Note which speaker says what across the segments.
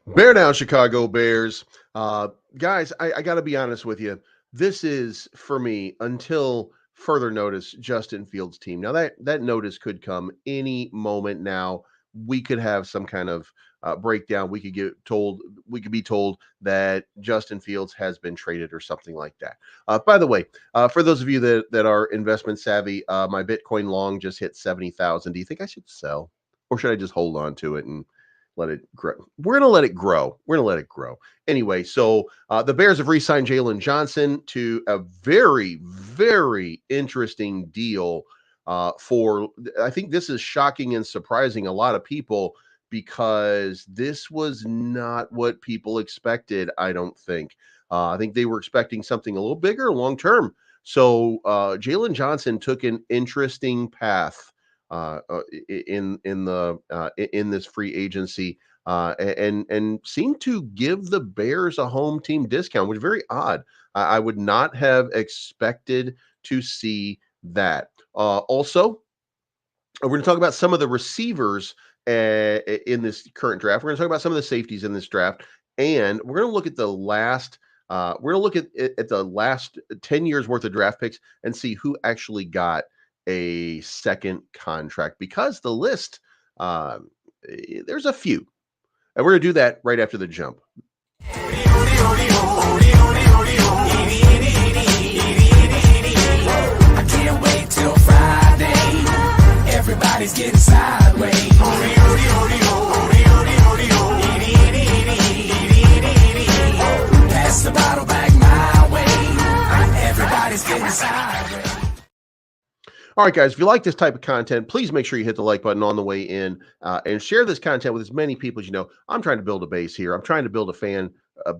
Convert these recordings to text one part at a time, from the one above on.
Speaker 1: Bear down, Chicago Bears. Guys, I got to be honest with you. This is, for me, until further notice, Justin Fields' team. Now, that notice could come any moment now. We could have some kind of breakdown. We could be told that Justin Fields has been traded or something like that. By the way, for those of you that are investment savvy, my Bitcoin long just hit 70,000. Do you think I should sell, or should I just hold on to it and let it grow? We're going to let it grow. We're going to let it grow. Anyway, so the Bears have re-signed Jaylon Johnson to a very, very interesting deal for, I think this is shocking and surprising a lot of people because this was not what people expected, I don't think. I think they were expecting something a little bigger long term. So Jaylon Johnson took an interesting path in this free agency, and seemed to give the Bears a home team discount, which is very odd. I would not have expected to see that. Also, we're going to talk about some of the receivers in this current draft. We're going to talk about some of the safeties in this draft, and we're going to look at the last. We're going to look at the last 10 years worth of draft picks and see who actually got a second contract, because the list, there's a few, and we're going to do that right after the jump.
Speaker 2: I can't wait till Friday. Everybody's getting sideways. Pass the bottle back my way. Everybody's getting sideways.
Speaker 1: All right, guys, if you like this type of content, please make sure you hit the like button on the way in, and share this content with as many people as you know. I'm trying to build a base here. I'm trying to build a fan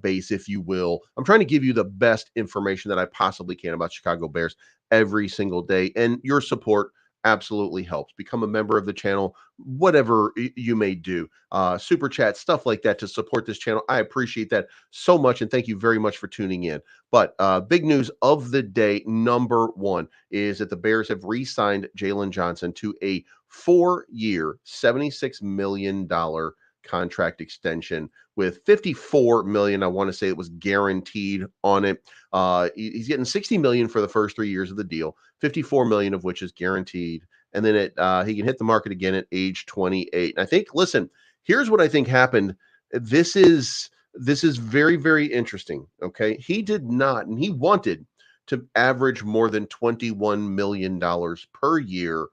Speaker 1: base, if you will. I'm trying to give you the best information that I possibly can about Chicago Bears every single day, and your support absolutely helps. Become a member of the channel, whatever you may do, super chat, stuff like that, to support this channel. I appreciate that so much, and thank you very much for tuning in. But big news of the day, number one, is that the Bears have re-signed Jaylon Johnson to a 4-year, $76 million contract extension with $54 million. I want to say it was guaranteed on it. He's getting $60 million for the first 3 years of the deal, $54 million of which is guaranteed. And then he can hit the market again at age 28. And I think, listen, here's what I think happened. This is very, very interesting. Okay. He did not, and he wanted to average more than $21 million per year,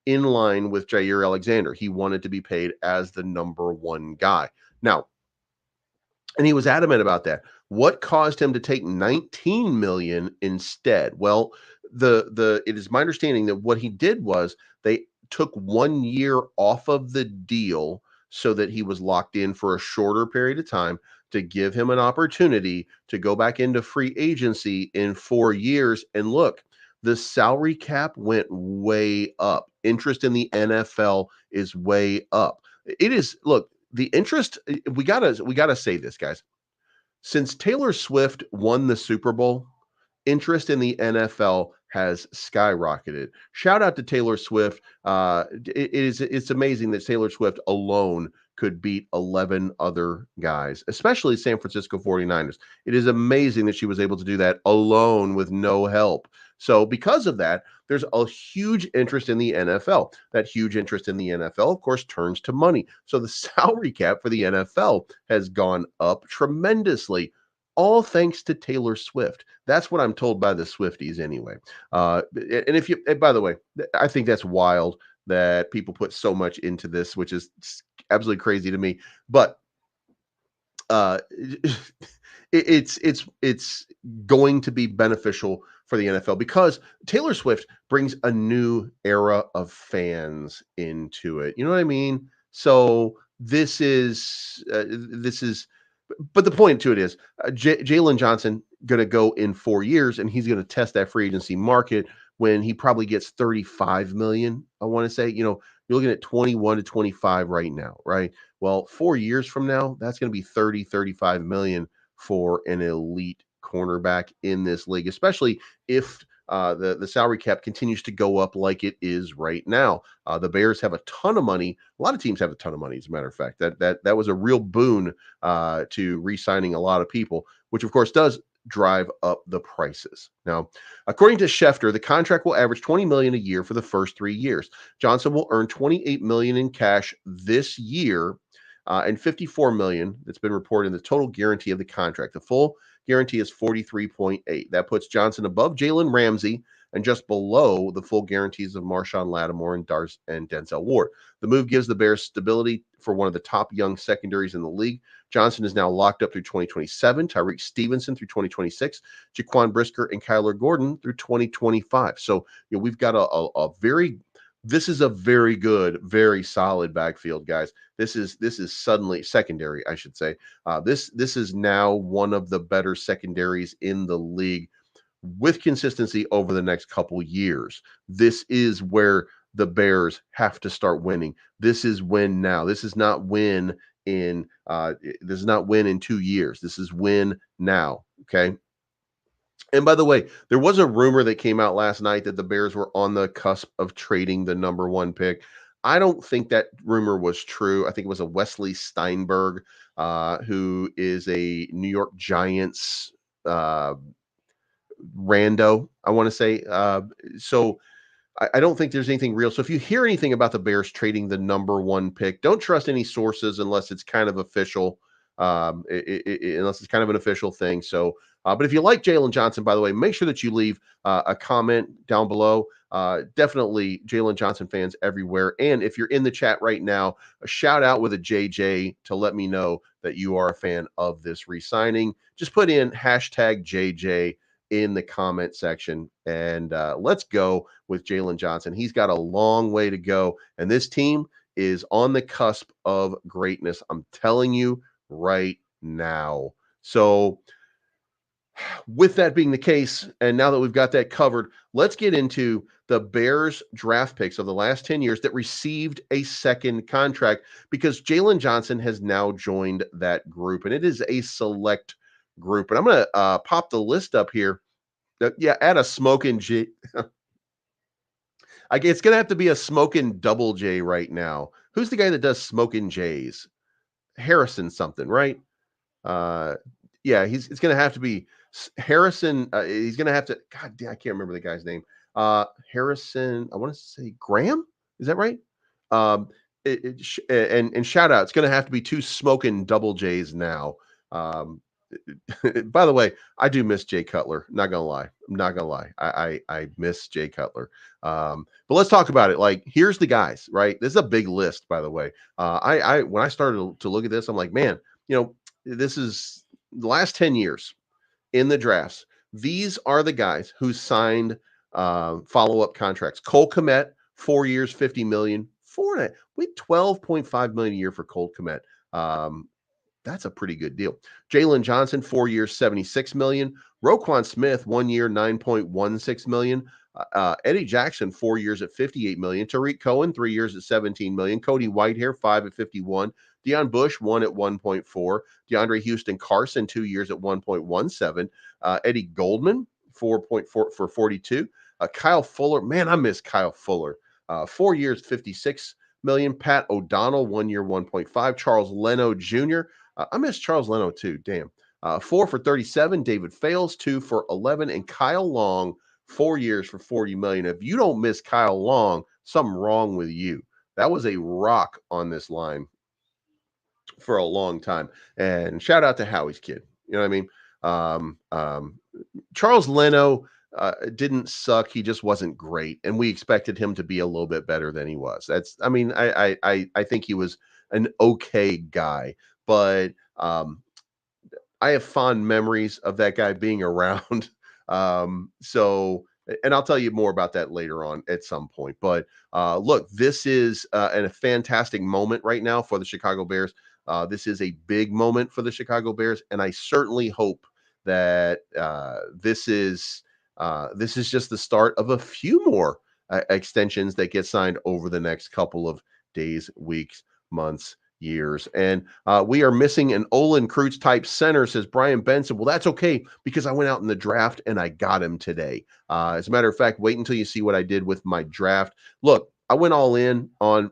Speaker 1: in line with Jair Alexander. He wanted to be paid as the number one guy. Now, and he was adamant about that. What caused him to take 19 million instead? Well, it is my understanding that what he did was they took 1 year off of the deal so that he was locked in for a shorter period of time, to give him an opportunity to go back into free agency in 4 years. And look, the salary cap went way up. Interest in the NFL is way up. It is, look, the interest, we gotta say this, guys. Since Taylor Swift won the Super Bowl, interest in the NFL has skyrocketed. Shout out to Taylor Swift. It's amazing that Taylor Swift alone could beat 11 other guys, especially San Francisco 49ers. It is amazing that she was able to do that alone with no help. So because of that, there's a huge interest in the NFL. That huge interest in the NFL, of course, turns to money. So the salary cap for the NFL has gone up tremendously, all thanks to Taylor Swift. That's what I'm told by the Swifties anyway. And if you, and by the way, I think that's wild that people put so much into this, which is absolutely crazy to me. But it's going to be beneficial for the NFL, because Taylor Swift brings a new era of fans into it. You know what I mean? So this is, but the point to it is, Jaylon Johnson going to go in 4 years, and he's going to test that free agency market when he probably gets 35 million. I want to say, you're looking at 21 to 25 right now, right? Well, 4 years from now, that's going to be 35 million for an elite cornerback in this league, especially if the salary cap continues to go up like it is right now. The Bears have a ton of money. A lot of teams have a ton of money, as a matter of fact. That was a real boon to re-signing a lot of people, which of course does drive up the prices. Now, according to Schefter, the contract will average $20 million a year for the first 3 years. Johnson will earn $28 million in cash this year, and $54 million that's been reported in the total guarantee of the contract. The full guarantee is 43.8. That puts Johnson above Jalen Ramsey and just below the full guarantees of Marshawn Lattimore and Denzel Ward. The move gives the Bears stability for one of the top young secondaries in the league. Johnson is now locked up through 2027, Tyreek Stevenson through 2026, Jaquan Brisker and Kyler Gordon through 2025. So, we've got this is a very good, very solid backfield, guys. This is suddenly secondary, I should say. This is now one of the better secondaries in the league with consistency over the next couple years. This is where the Bears have to start winning. This is win now. This is not win in 2 years. This is win now. Okay. And by the way, there was a rumor that came out last night that the Bears were on the cusp of trading the number 1 pick. I don't think that rumor was true. I think it was a Wesley Steinberg, who is a New York Giants rando, I want to say. So I don't think there's anything real. So if you hear anything about the Bears trading the number 1 pick, don't trust any sources unless it's kind of official, unless it's kind of an official thing. So, but if you like Jaylon Johnson, by the way, make sure that you leave a comment down below. Definitely Jaylon Johnson fans everywhere. And if you're in the chat right now, a shout out with a JJ to let me know that you are a fan of this re-signing. Just put in hashtag JJ in the comment section, and let's go with Jaylon Johnson. He's got a long way to go, and this team is on the cusp of greatness. I'm telling you right now. So with that being the case, and now that we've got that covered, let's get into the Bears draft picks of the last 10 years that received a second contract, because Jaylon Johnson has now joined that group, and it is a select group. And I'm going to pop the list up here. Add a smoking J. It's going to have to be a smoking double J right now. Who's the guy that does smoking J's? Harrison something, right? It's going to have to be Harrison. He's going to have to. God damn, I can't remember the guy's name. Harrison. I want to say Graham. Is that right? And shout out. It's going to have to be 2 smoking double J's now. By the way, I do miss Jay Cutler. Not gonna lie. I'm not gonna lie. I miss Jay Cutler. But let's talk about it. Like, here's the guys, right? This is a big list, by the way. I when I started to look at this, I'm like, man, this is the last 10 years in the drafts. These are the guys who signed follow-up contracts. Cole Kmet, 4 years, $50 million. We $12.5 million a year for Cole Kmet. That's a pretty good deal. Jaylon Johnson, 4 years, $76 million. Roquan Smith, 1 year, $9.16 million. Eddie Jackson, 4 years at $58 million. Tariq Cohen, 3 years at $17 million. Cody Whitehair, 5 at $51. Deion Bush, 1 at $1.4. DeAndre Houston Carson, 2 years at $1.17. Eddie Goldman, 4.4 for $42. Kyle Fuller, man, I miss Kyle Fuller. 4 years, $56 million. Pat O'Donnell, 1 year, $1.5. Charles Leno Jr., I miss Charles Leno too. Damn. 4 for $37. David Fales, 2 for $11. And Kyle Long, 4 years for $40 million. If you don't miss Kyle Long, something wrong with you. That was a rock on this line for a long time. And shout out to Howie's kid. You know what I mean? Charles Leno didn't suck. He just wasn't great. And we expected him to be a little bit better than he was. I think he was an okay guy. But I have fond memories of that guy being around. So, and I'll tell you more about that later on at some point. But look, this is a fantastic moment right now for the Chicago Bears. This is a big moment for the Chicago Bears, and I certainly hope that this is just the start of a few more extensions that get signed over the next couple of days, weeks, months, years. And we are missing an Olin Kreutz type center, says Brian Benson. Well, that's okay because I went out in the draft and I got him today. As a matter of fact, wait until you see what I did with my draft. Look, I went all in on,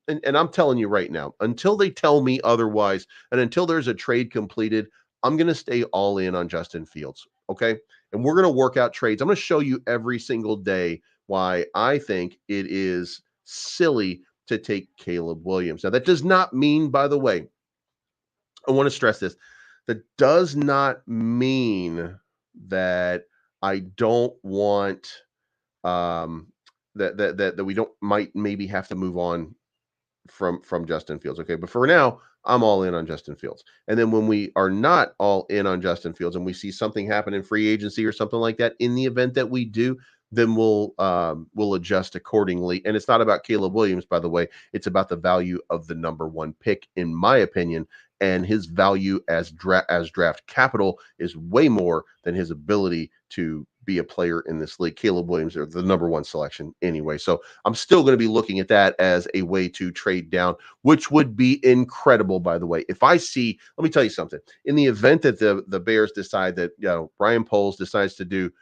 Speaker 1: and I'm telling you right now, until they tell me otherwise, and until there's a trade completed, I'm going to stay all in on Justin Fields. Okay. And we're going to work out trades. I'm going to show you every single day why I think it is silly to take Caleb Williams. Now, that does not mean, by the way, I want to stress this, that does not mean that I don't want that we don't might maybe have to move on from Justin Fields. Okay, but for now, I'm all in on Justin Fields. And then when we are not all in on Justin Fields and we see something happen in free agency or something like that, in the event that we do, then we'll adjust accordingly. And it's not about Caleb Williams, by the way. It's about the value of the number one pick, in my opinion. And his value as draft capital is way more than his ability to be a player in this league. Caleb Williams are the number one selection anyway. So I'm still going to be looking at that as a way to trade down, which would be incredible, by the way. If I see, let me tell you something. In the event that the Bears decide that, Ryan Poles decides to do,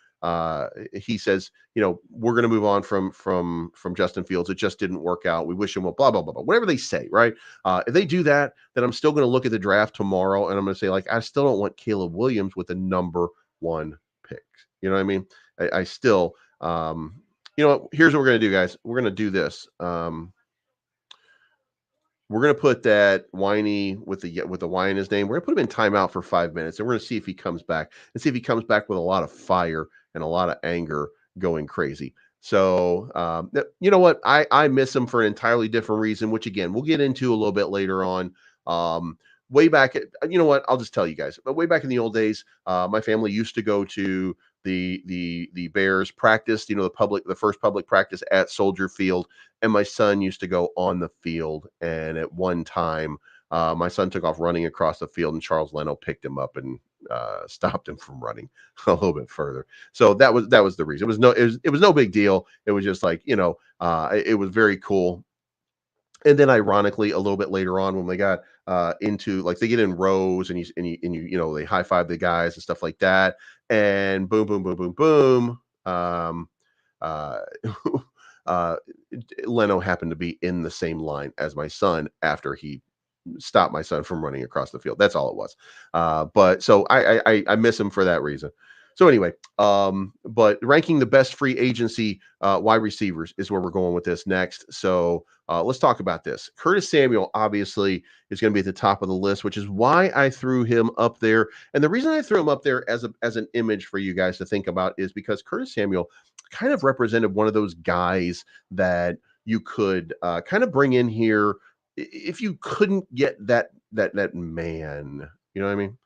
Speaker 1: he says, we're going to move on from Justin Fields. It just didn't work out. We wish him well, blah, blah, blah, blah, whatever they say, right? If they do that, then I'm still going to look at the draft tomorrow and I'm going to say, like, I still don't want Caleb Williams with the number one pick. You know what I mean? I still, here's what we're going to do, guys. We're going to do this. We're going to put that whiny with the Y in his name. We're going to put him in timeout for 5 minutes, and we're going to see if he comes back and see if he comes back with a lot of fire and a lot of anger going crazy. So, you know what? I miss him for an entirely different reason, which again, we'll get into a little bit later on. Way back, you know what? I'll just tell you guys. But way back in the old days, my family used to go to the Bears practice, the first public practice at Soldier Field, and my son used to go on the field. And at one time, my son took off running across the field, and Charles Leno picked him up and stopped him from running a little bit further. So that was the reason. It was no big deal. It was just like, it was very cool. And then ironically, a little bit later on when they got into, like, they get in rows and they high five the guys and stuff like that. And boom, boom, boom, boom, boom. Uh, uh, Leno happened to be in the same line as my son after he stopped my son from running across the field. That's all it was. But so I miss him for that reason. So anyway, but ranking the best free agency wide receivers is where we're going with this next. So let's talk about this. Curtis Samuel obviously is going to be at the top of the list, which is why I threw him up there. And the reason I threw him up there as an image for you guys to think about is because Curtis Samuel kind of represented one of those guys that you could kind of bring in here if you couldn't get that man. You know what I mean?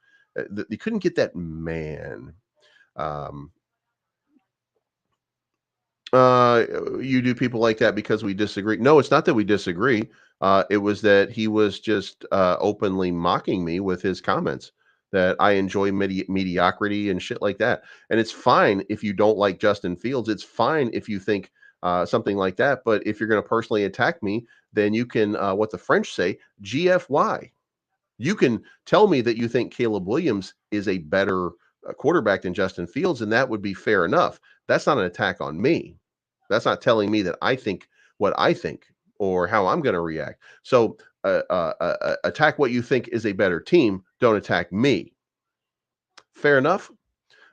Speaker 1: You couldn't get that man. Um, you do people like that because we disagree. No, it's not that we disagree. It was that he was just openly mocking me with his comments that I enjoy mediocrity and shit like that. And it's fine if you don't like Justin Fields. It's fine if you think something like that. But if you're going to personally attack me, then you can, what the French say, GFY. You can tell me that you think Caleb Williams is a better quarterback than Justin Fields, and that would be fair enough. That's not an attack on me. That's not telling me that I think what I think or how I'm going to react. So attack what you think is a better team. Don't attack me. Fair enough?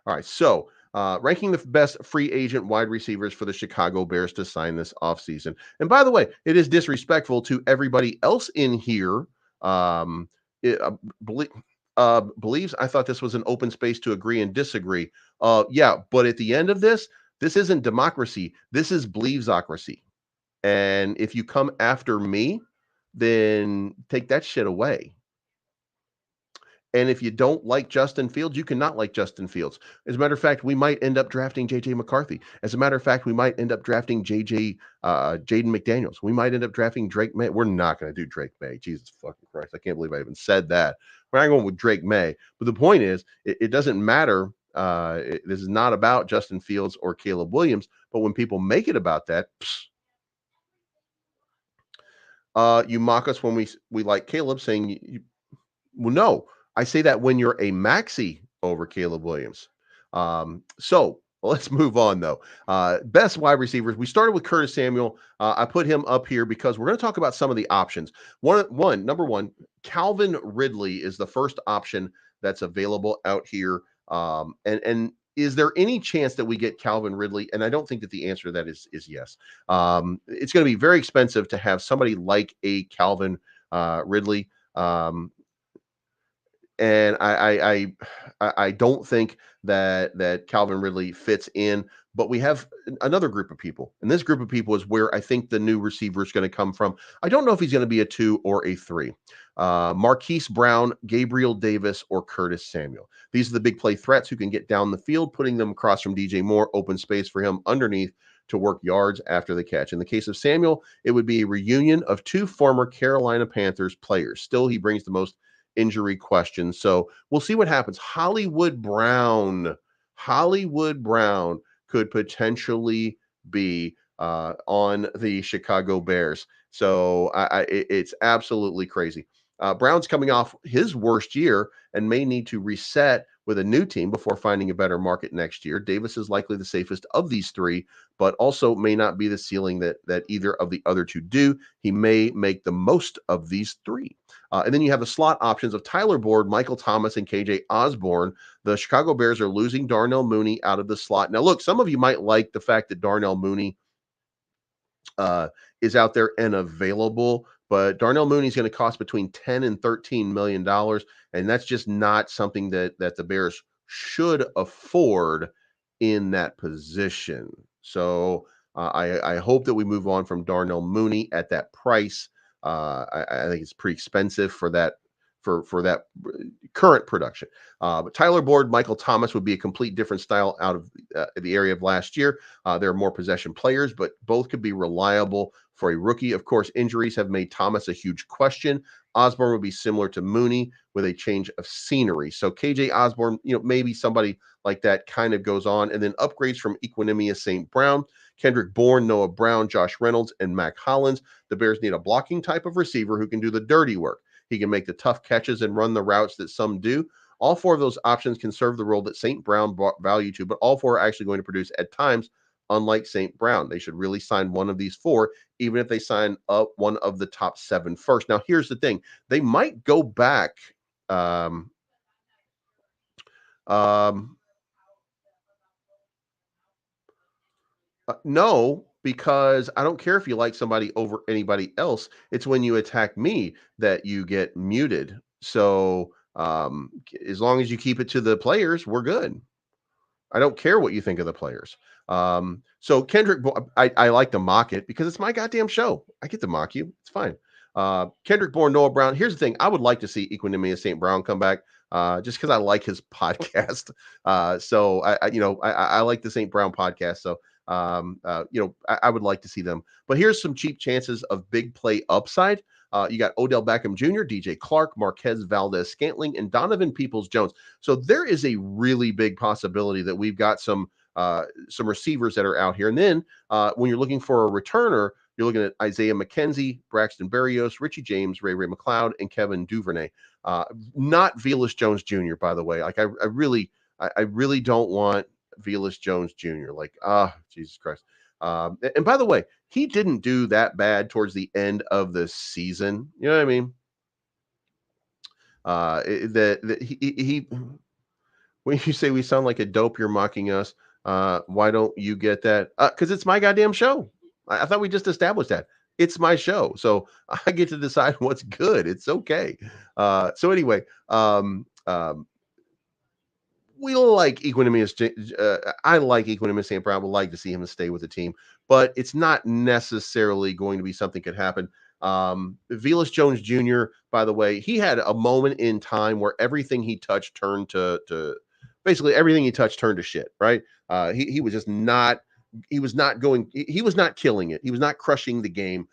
Speaker 1: All right. So ranking the best free agent wide receivers for the Chicago Bears to sign this offseason. And by the way, it is disrespectful to everybody else in here. Um, it, Believes I thought this was an open space to agree and disagree. Yeah, but at the end of this isn't democracy. This is Bleevesocracy. And if you come after me, then take that shit away. And if you don't like Justin Fields, you cannot like Justin Fields. As a matter of fact, we might end up drafting JJ McCarthy. As a matter of fact, we might end up drafting Jaden McDaniels. We might end up drafting Drake May. We're not going to do Drake May. Jesus fucking Christ. I can't believe I even said that. We're not going with Drake May. But the point is, it doesn't matter. This is not about Justin Fields or Caleb Williams. But when people make it about that, You mock us when we like Caleb, saying well, no, I say that when you're a maxi over Caleb Williams. So let's move on though. Best wide receivers. We started with Curtis Samuel. I put him up here because we're going to talk about some of the options. Number one, Calvin Ridley is the first option that's available out here. And is there any chance that we get Calvin Ridley? And I don't think that the answer to that is yes. It's going to be very expensive to have somebody like a Calvin Ridley. And I don't think that Calvin Ridley fits in. But we have another group of people, and this group of people is where I think the new receiver is going to come from. I don't know if he's going to be a 2 or a 3. Marquise Brown, Gabriel Davis, or Curtis Samuel. These are the big play threats who can get down the field, putting them across from DJ Moore, open space for him underneath to work yards after the catch. In the case of Samuel, it would be a reunion of 2 former Carolina Panthers players. Still, he brings the most injury questions. So we'll see what happens. Hollywood Brown could potentially be on the Chicago Bears. So it's absolutely crazy. Brown's coming off his worst year and may need to reset with a new team before finding a better market next year. Davis is likely the safest of these three, but also may not be the ceiling that either of the other two do. He may make the most of these three. And then you have the slot options of Tyler Boyd, Michael Thomas, and KJ Osborne. The Chicago Bears are losing Darnell Mooney out of the slot. Now, look, some of you might like the fact that Darnell Mooney is out there and available, but Darnell Mooney is going to cost between $10 and $13 million, and that's just not something that the Bears should afford in that position. So I hope that we move on from Darnell Mooney at that price. I think it's pretty expensive for that for that current production. But Tyler Boyd, Michael Thomas would be a complete different style out of the area of last year. They're more possession players, but both could be reliable for a rookie. Of course, injuries have made Thomas a huge question. Osborne would be similar to Mooney with a change of scenery. So KJ Osborne, maybe somebody like that kind of goes on. And then upgrades from Equinemius St. Brown, Kendrick Bourne, Noah Brown, Josh Reynolds, and Mac Hollins. The Bears need a blocking type of receiver who can do the dirty work. He can make the tough catches and run the routes that some do. All 4 of those options can serve the role that St. Brown brought value to, but all 4 are actually going to produce at times, unlike St. Brown. They should really sign one of these 4, even if they sign up one of the top 7 first. Now, here's the thing. They might go back. No, because I don't care if you like somebody over anybody else. It's when you attack me that you get muted. So as long as you keep it to the players, we're good. I don't care what you think of the players. So Kendrick, I like to mock it because it's my goddamn show. I get to mock you. It's fine. Kendrick Bourne, Noah Brown. Here's the thing. I would like to see Equinemius St. Brown come back just because I like his podcast. So I like the St. Brown podcast. So I would like to see them. But here's some cheap chances of big play upside. You got Odell Beckham Jr., DJ Clark, Marquez Valdez-Scantling, and Donovan Peoples-Jones. So there is a really big possibility that we've got some receivers that are out here. And then when you're looking for a returner, you're looking at Isaiah McKenzie, Braxton Berrios, Richie James, Ray McLeod, and Kevin Duvernay. Not Vus Jones Jr., by the way. Like I really don't want Vus Jones Jr. Like, Jesus Christ. And by the way, he didn't do that bad towards the end of the season. You know what I mean? He when you say we sound like a dope, you're mocking us. Why don't you get that? Because it's my goddamn show. I thought we just established that. It's my show. So I get to decide what's good. It's okay. So anyway, we like Equinemius. I like Equinemius St. Brown. Would like to see him stay with the team, but it's not necessarily going to be something could happen. Vus Jones Jr., by the way, he had a moment in time where everything he touched turned to basically everything he touched turned to shit. Right? He was just not. He was not going. He was not killing it. He was not crushing the game.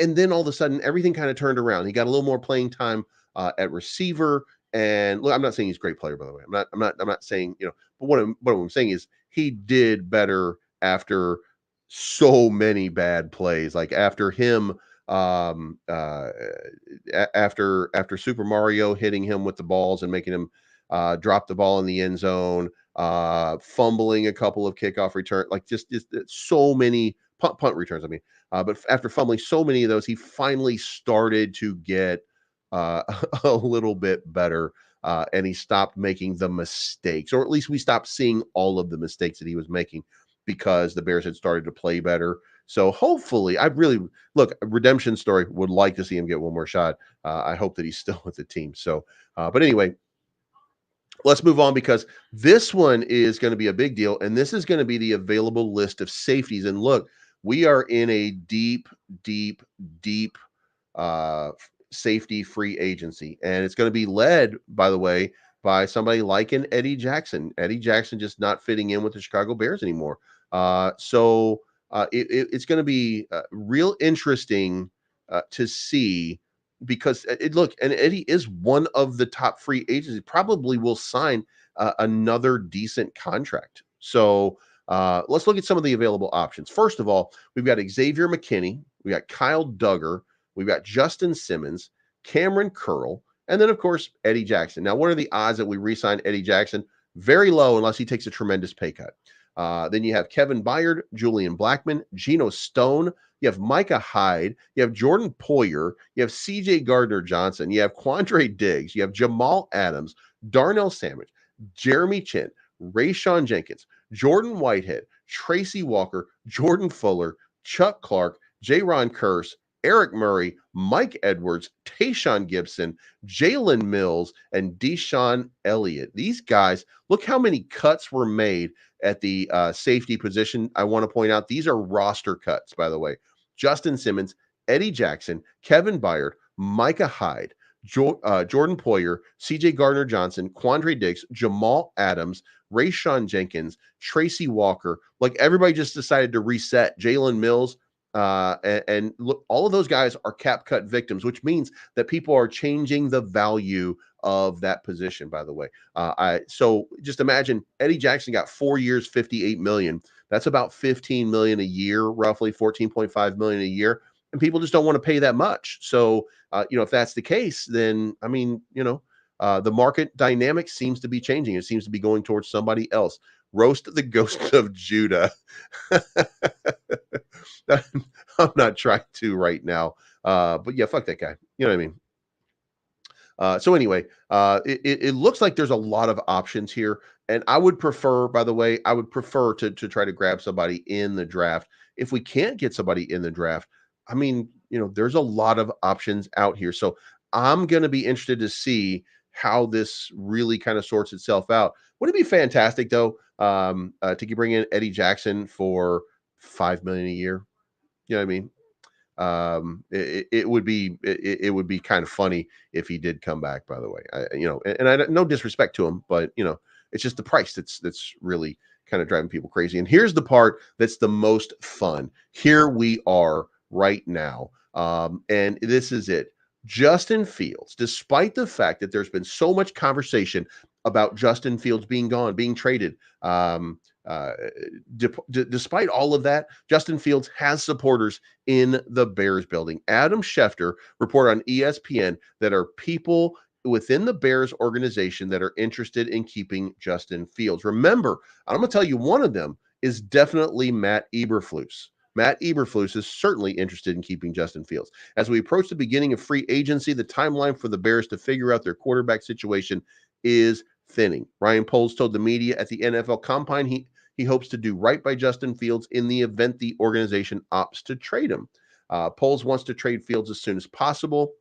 Speaker 1: And then all of a sudden, everything kind of turned around. He got a little more playing time at receiver. And look, I'm not saying he's a great player, by the way. I'm not saying, but what I'm saying is he did better after so many bad plays. Like after him After Super Mario hitting him with the balls and making him drop the ball in the end zone, fumbling a couple of kickoff return, like just so many punt returns. I mean, but after fumbling so many of those, he finally started to get uh, a little bit better. And he stopped making the mistakes, or at least we stopped seeing all of the mistakes that he was making because the Bears had started to play better. So hopefully, I really look, redemption story, would like to see him get one more shot. I hope that he's still with the team. So, but anyway, let's move on because this one is going to be a big deal. And this is going to be the available list of safeties. And look, we are in a deep, deep, deep safety free agency. And it's going to be led, by the way, by somebody like an Eddie Jackson. Eddie Jackson just not fitting in with the Chicago Bears anymore. It's going to be real interesting to see because look, and Eddie is one of the top free agents. He probably will sign another decent contract. So let's look at some of the available options. First of all, we've got Xavier McKinney, we got Kyle Duggar, we've got Justin Simmons, Cameron Curl, and then of course Eddie Jackson. Now, what are the odds that we re-sign Eddie Jackson? Very low, unless he takes a tremendous pay cut. Then you have Kevin Byard, Julian Blackman, Geno Stone. You have Micah Hyde. You have Jordan Poyer. You have C.J. Gardner-Johnson. You have Quandre Diggs. You have Jamal Adams, Darnell Sandwich, Jeremy Chin, Rayshawn Jenkins, Jordan Whitehead, Tracy Walker, Jordan Fuller, Chuck Clark, Ron Kearse, Eric Murray, Mike Edwards, Tayshaun Gibson, Jalen Mills, and Deshaun Elliott. These guys, look how many cuts were made at the safety position. I want to point out these are roster cuts, by the way. Justin Simmons, Eddie Jackson, Kevin Byard, Micah Hyde, Jordan Poyer, CJ Gardner-Johnson, Quandre Diggs, Jamal Adams, Rayshawn Jenkins, Tracy Walker. Like everybody just decided to reset. Jalen Mills. And look, all of those guys are cap cut victims, which means that people are changing the value of that position, by the way. So just imagine Eddie Jackson got 4 years, 58 million. That's about 15 million a year, roughly 14.5 million a year. And people just don't want to pay that much. So, if that's the case, then I mean, the market dynamic seems to be changing. It seems to be going towards somebody else. Roast the ghost of Judah. I'm not trying to right now. But yeah, fuck that guy. You know what I mean? So anyway, it looks like there's a lot of options here, and I would prefer, by the way, I would prefer to try to grab somebody in the draft. If we can't get somebody in the draft, I mean, there's a lot of options out here. So I'm going to be interested to see how this really kind of sorts itself out. Would it be fantastic though to bring in Eddie Jackson for 5 million a year? You know what I mean? It would be kind of funny if he did come back, by the way. And I no disrespect to him, but it's just the price that's really kind of driving people crazy. And here's the part that's the most fun. Here we are right now. And this is it. Justin Fields, despite the fact that there's been so much conversation about Justin Fields being gone, being traded, uh, despite all of that, Justin Fields has supporters in the Bears building. Adam Schefter reported on ESPN that are people within the Bears organization that are interested in keeping Justin Fields. Remember, I'm going to tell you, one of them is definitely Matt Eberflus. Matt Eberflus is certainly interested in keeping Justin Fields. As we approach the beginning of free agency, the timeline for the Bears to figure out their quarterback situation is thinning. Ryan Poles told the media at the NFL Combine he hopes to do right by Justin Fields in the event the organization opts to trade him. Poles wants to trade Fields as soon as possible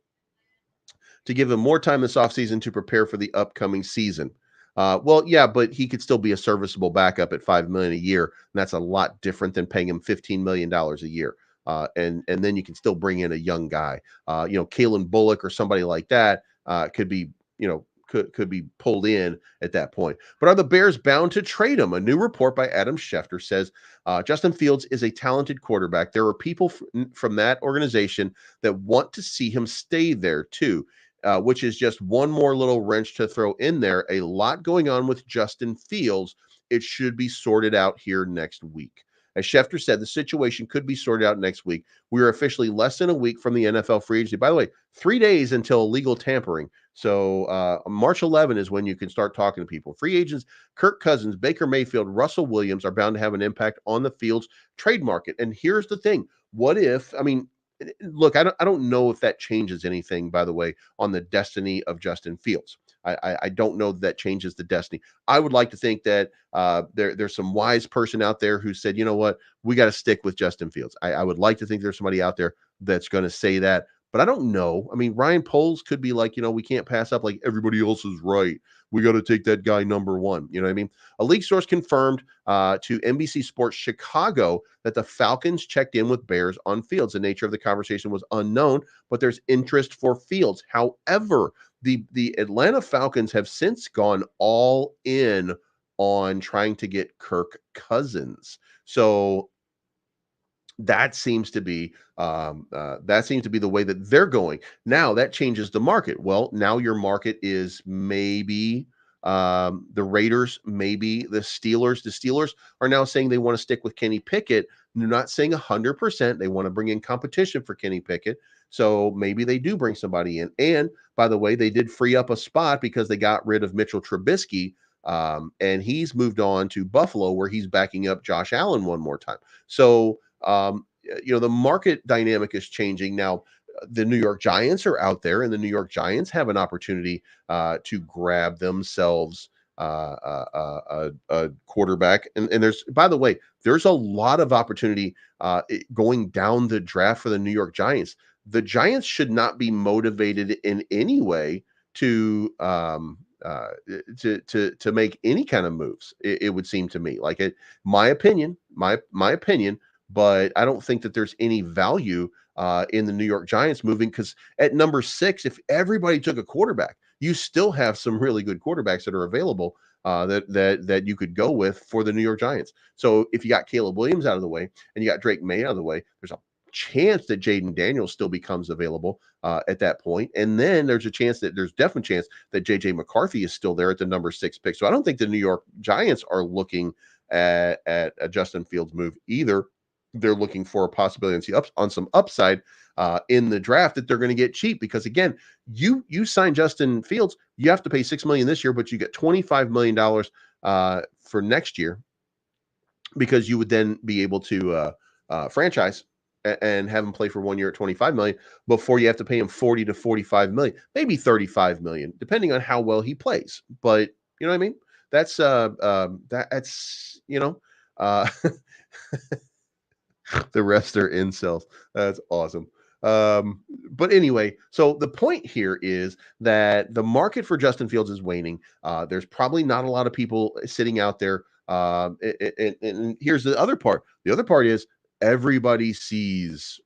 Speaker 1: to give him more time this offseason to prepare for the upcoming season. Well, yeah, but he could still be a serviceable backup at $5 million a year, and that's a lot different than paying him $15 million a year. And then you can still bring in a young guy, Kalen Bullock or somebody like that could be, could be pulled in at that point. But are the Bears bound to trade him? A new report by Adam Schefter says Justin Fields is a talented quarterback. There are people from that organization that want to see him stay there too. Which is just one more little wrench to throw in there. A lot going on with Justin Fields. It should be sorted out here next week. As Schefter said, the situation could be sorted out next week. We are officially less than a week from the NFL free agency. By the way, 3 days until illegal tampering. So March 11 is when you can start talking to people. Free agents Kirk Cousins, Baker Mayfield, Russell Williams are bound to have an impact on the field's trade market. And here's the thing. What if, I mean, look, I don't know if that changes anything, by the way, on the destiny of Justin Fields. I don't know that changes the destiny. I would like to think that there's some wise person out there who said, you know what, we got to stick with Justin Fields. I would like to think there's somebody out there that's going to say that, but I don't know. I mean, Ryan Poles could be like, we can't pass up, like everybody else is right. We got to take that guy number one. You know what I mean? A league source confirmed to NBC Sports Chicago that the Falcons checked in with Bears on Fields. The nature of the conversation was unknown, but there's interest for Fields. However, the Atlanta Falcons have since gone all in on trying to get Kirk Cousins. So that seems to be the way that they're going. Now that changes the market. Well, now your market is maybe the Raiders, maybe the Steelers. The Steelers are now saying they want to stick with Kenny Pickett. They're not saying 100%. They want to bring in competition for Kenny Pickett. So maybe they do bring somebody in. And by the way, they did free up a spot because they got rid of Mitchell Trubisky. And he's moved on to Buffalo, where he's backing up Josh Allen one more time. So the market dynamic is changing now. The New York Giants are out there, and the New York Giants have an opportunity to grab themselves a quarterback. And there's, by the way, there's a lot of opportunity going down the draft for the New York Giants. The Giants should not be motivated in any way to make any kind of moves. It would seem to me like it. My opinion. But I don't think that there's any value in the New York Giants moving, because at number 6, if everybody took a quarterback, you still have some really good quarterbacks that are available that you could go with for the New York Giants. So if you got Caleb Williams out of the way and you got Drake May out of the way, there's a chance that Jaden Daniels still becomes available at that point. And then there's definitely chance that JJ McCarthy is still there at the number 6 pick. So I don't think the New York Giants are looking at a Justin Fields move either. They're looking for a possibility on some upside in the draft that they're going to get cheap, because again, you sign Justin Fields, you have to pay $6 million this year, but you get $25 million for next year, because you would then be able to franchise and have him play for 1 year at $25 million before you have to pay him $40 to $45 million, maybe $35 million, depending on how well he plays. But you know what I mean? That's the rest are incels. That's awesome. But anyway, so the point here is that the market for Justin Fields is waning. There's probably not a lot of people sitting out there. And here's the other part. The other part is everybody sees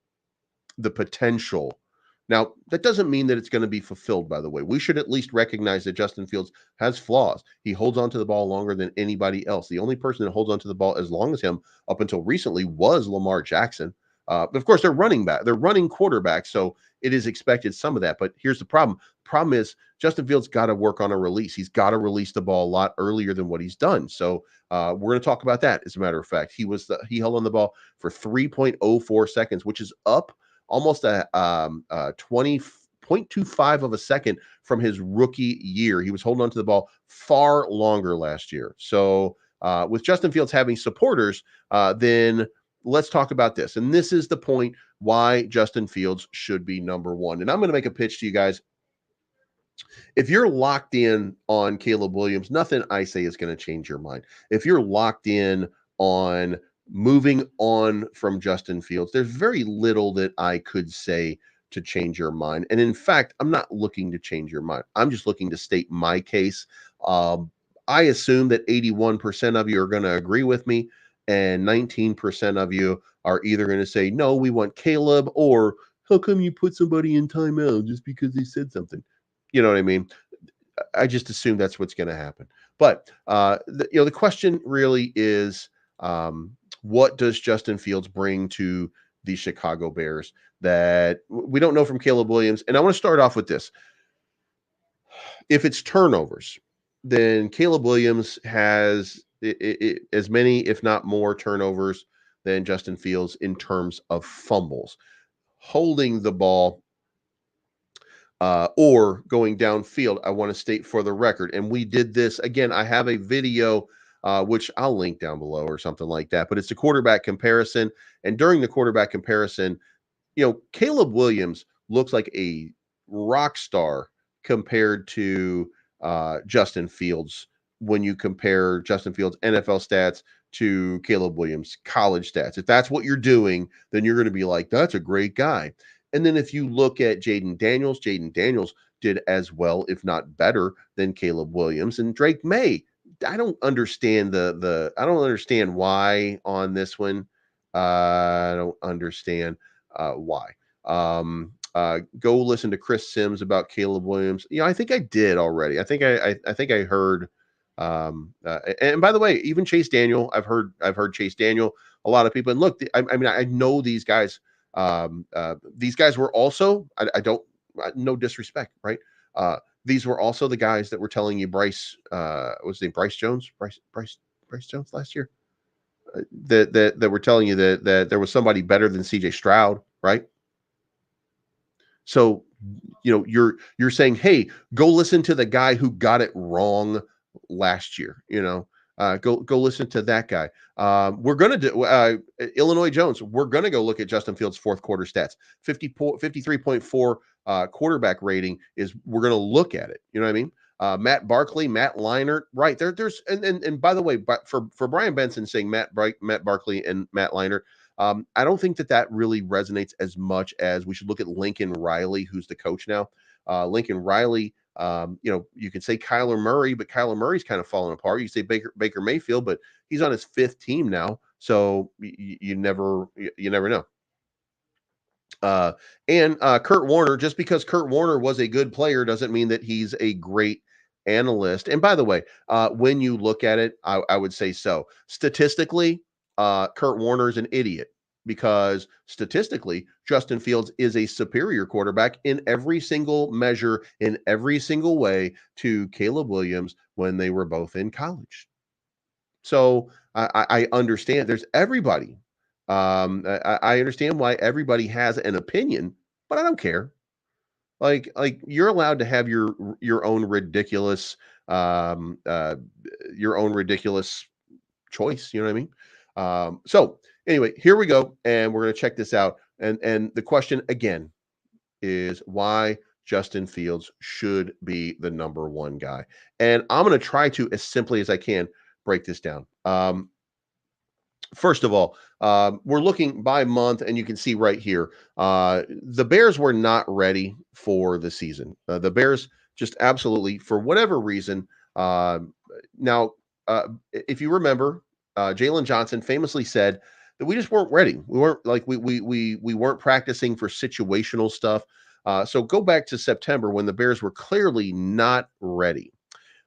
Speaker 1: the potential. Now, that doesn't mean that it's going to be fulfilled, by the way. We should at least recognize that Justin Fields has flaws. He holds on to the ball longer than anybody else. The only person that holds on to the ball as long as him up until recently was Lamar Jackson. But of course, they're running quarterback, so it is expected some of that. But here's the problem. Problem is Justin Fields got to work on a release. He's got to release the ball a lot earlier than what he's done. So we're going to talk about that. As a matter of fact, he held on the ball for 3.04 seconds, which is up almost a 20.25 of a second from his rookie year. He was holding on to the ball far longer last year. So with Justin Fields having supporters, then let's talk about this. And this is the point why Justin Fields should be number 1. And I'm going to make a pitch to you guys. If you're locked in on Caleb Williams, nothing I say is going to change your mind. If you're locked in on moving on from Justin Fields, there's very little that I could say to change your mind. And in fact, I'm not looking to change your mind. I'm just looking to state my case. I assume that 81% of you are going to agree with me, and 19% of you are either going to say, no, we want Caleb, or how come you put somebody in timeout just because they said something? You know what I mean? I just assume that's what's going to happen. But the question really is, what does Justin Fields bring to the Chicago Bears that we don't know from Caleb Williams? And I want to start off with this. If it's turnovers, then Caleb Williams has as many, if not more, turnovers than Justin Fields in terms of fumbles. Holding the ball or going downfield, I want to state for the record, and we did this again. I have a video which I'll link down below or something like that, but it's a quarterback comparison. And during the quarterback comparison, Caleb Williams looks like a rock star compared to Justin Fields when you compare Justin Fields' NFL stats to Caleb Williams' college stats. If that's what you're doing, then you're going to be like, that's a great guy. And then if you look at Jaden Daniels did as well, if not better, than Caleb Williams. And Drake May, I don't understand I don't understand why on this one. I don't understand why. Go listen to Chris Sims about Caleb Williams. I think I did already. I think I heard. And by the way, even Chase Daniel, I've heard Chase Daniel. A lot of people, and look, I mean, I know these guys. These guys were also. I don't. No disrespect, right? These were also the guys that were telling you Bryce. What's his name? Bryce Jones. Bryce Jones last year. That were telling you that there was somebody better than CJ Stroud, right? So, you're saying, hey, go listen to the guy who got it wrong last year. Go listen to that guy. We're gonna do Illinois Jones. We're gonna go look at Justin Fields' fourth quarter stats. 53.4 quarterback rating is. We're gonna look at it. You know what I mean? Matt Barkley, Matt Leinart, right there. There's and by the way, but for Brian Benson saying Matt Barkley and Matt Leinart, I don't think that really resonates as much as we should look at Lincoln Riley, who's the coach now. Lincoln Riley, you can say Kyler Murray, but Kyler Murray's kind of falling apart. You say Baker Mayfield, but he's on his fifth team now, so you never know. And Kurt Warner, just because Kurt Warner was a good player doesn't mean that he's a great analyst. And by the way, when you look at it, I would say so. Statistically, Kurt Warner is an idiot because statistically, Justin Fields is a superior quarterback in every single measure, in every single way to Caleb Williams when they were both in college. So I understand there's everybody. I understand why everybody has an opinion, but I don't care. Like you're allowed to have your own ridiculous choice. You know what I mean? So anyway, here we go, and we're going to check this out. And the question again is why Justin Fields should be the number one guy. And I'm going to try to, as simply as I can, break this down. First of all, we're looking by month, and you can see right here, the Bears were not ready for the season. The Bears just absolutely, for whatever reason, now, if you remember, Jaylon Johnson famously said that we just weren't ready. We weren't like we weren't practicing for situational stuff. So go back to September when the Bears were clearly not ready,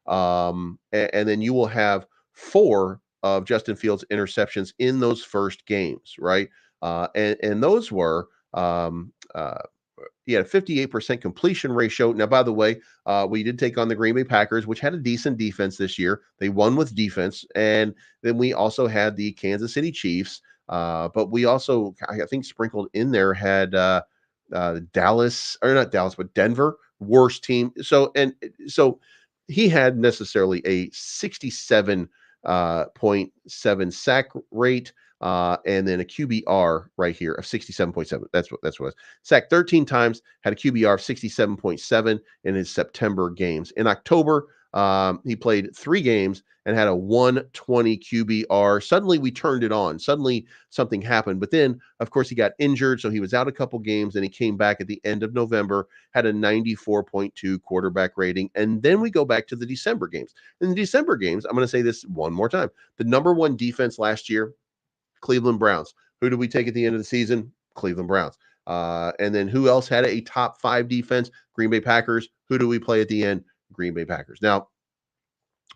Speaker 1: and then you will have 4 of Justin Fields' interceptions in those first games, right? And those were he had a 58% completion ratio. Now, by the way, we did take on the Green Bay Packers, which had a decent defense this year. They won with defense. And then we also had the Kansas City Chiefs. But we also, I think, sprinkled in there had Dallas, or not Dallas, but Denver, worst team. So he had necessarily a 67.7 sack rate, and then a QBR right here of 67.7. That's what it was. Sacked 13 times, had a QBR of 67.7 in his September games. In October, he played 3 games and had a 120 QBR. Suddenly we turned it on. Suddenly something happened. But then, of course, he got injured, so he was out a couple games, and he came back at the end of November, had a 94.2 quarterback rating. And then we go back to the December games. In the December games, I'm going to say this one more time. The number 1 defense last year, Cleveland Browns. Who did we take at the end of the season? Cleveland Browns. And then who else had a top 5 defense? Green Bay Packers. Who do we play at the end? Green Bay Packers. Now,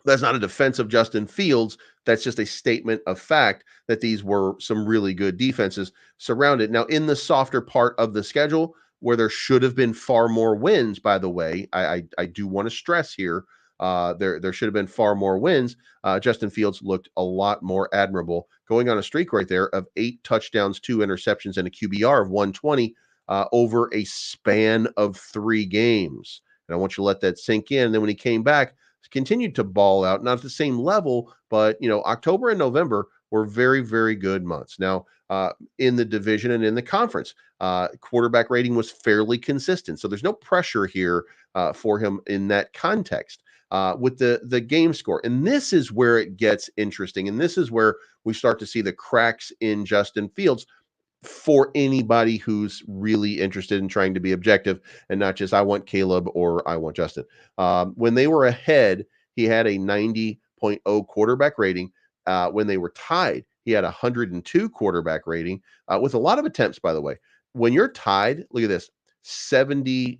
Speaker 1: that's not a defense of Justin Fields. That's just a statement of fact that these were some really good defenses surrounded. Now, in the softer part of the schedule, where there should have been far more wins, by the way, I do want to stress here, There should have been far more wins. Justin Fields looked a lot more admirable, going on a streak right there of 8 touchdowns, 2 interceptions, and a QBR of 120 over a span of 3 games. And I want you to let that sink in. And then when he came back, continued to ball out, not at the same level, but October and November were very, very good months. Now, in the division and in the conference, quarterback rating was fairly consistent. So there's no pressure here for him in that context. With the game score. And this is where it gets interesting. And this is where we start to see the cracks in Justin Fields for anybody who's really interested in trying to be objective and not just I want Caleb or I want Justin. When they were ahead, he had a 90.0 quarterback rating. When they were tied, he had a 102 quarterback rating with a lot of attempts, by the way. When you're tied, look at this. 70%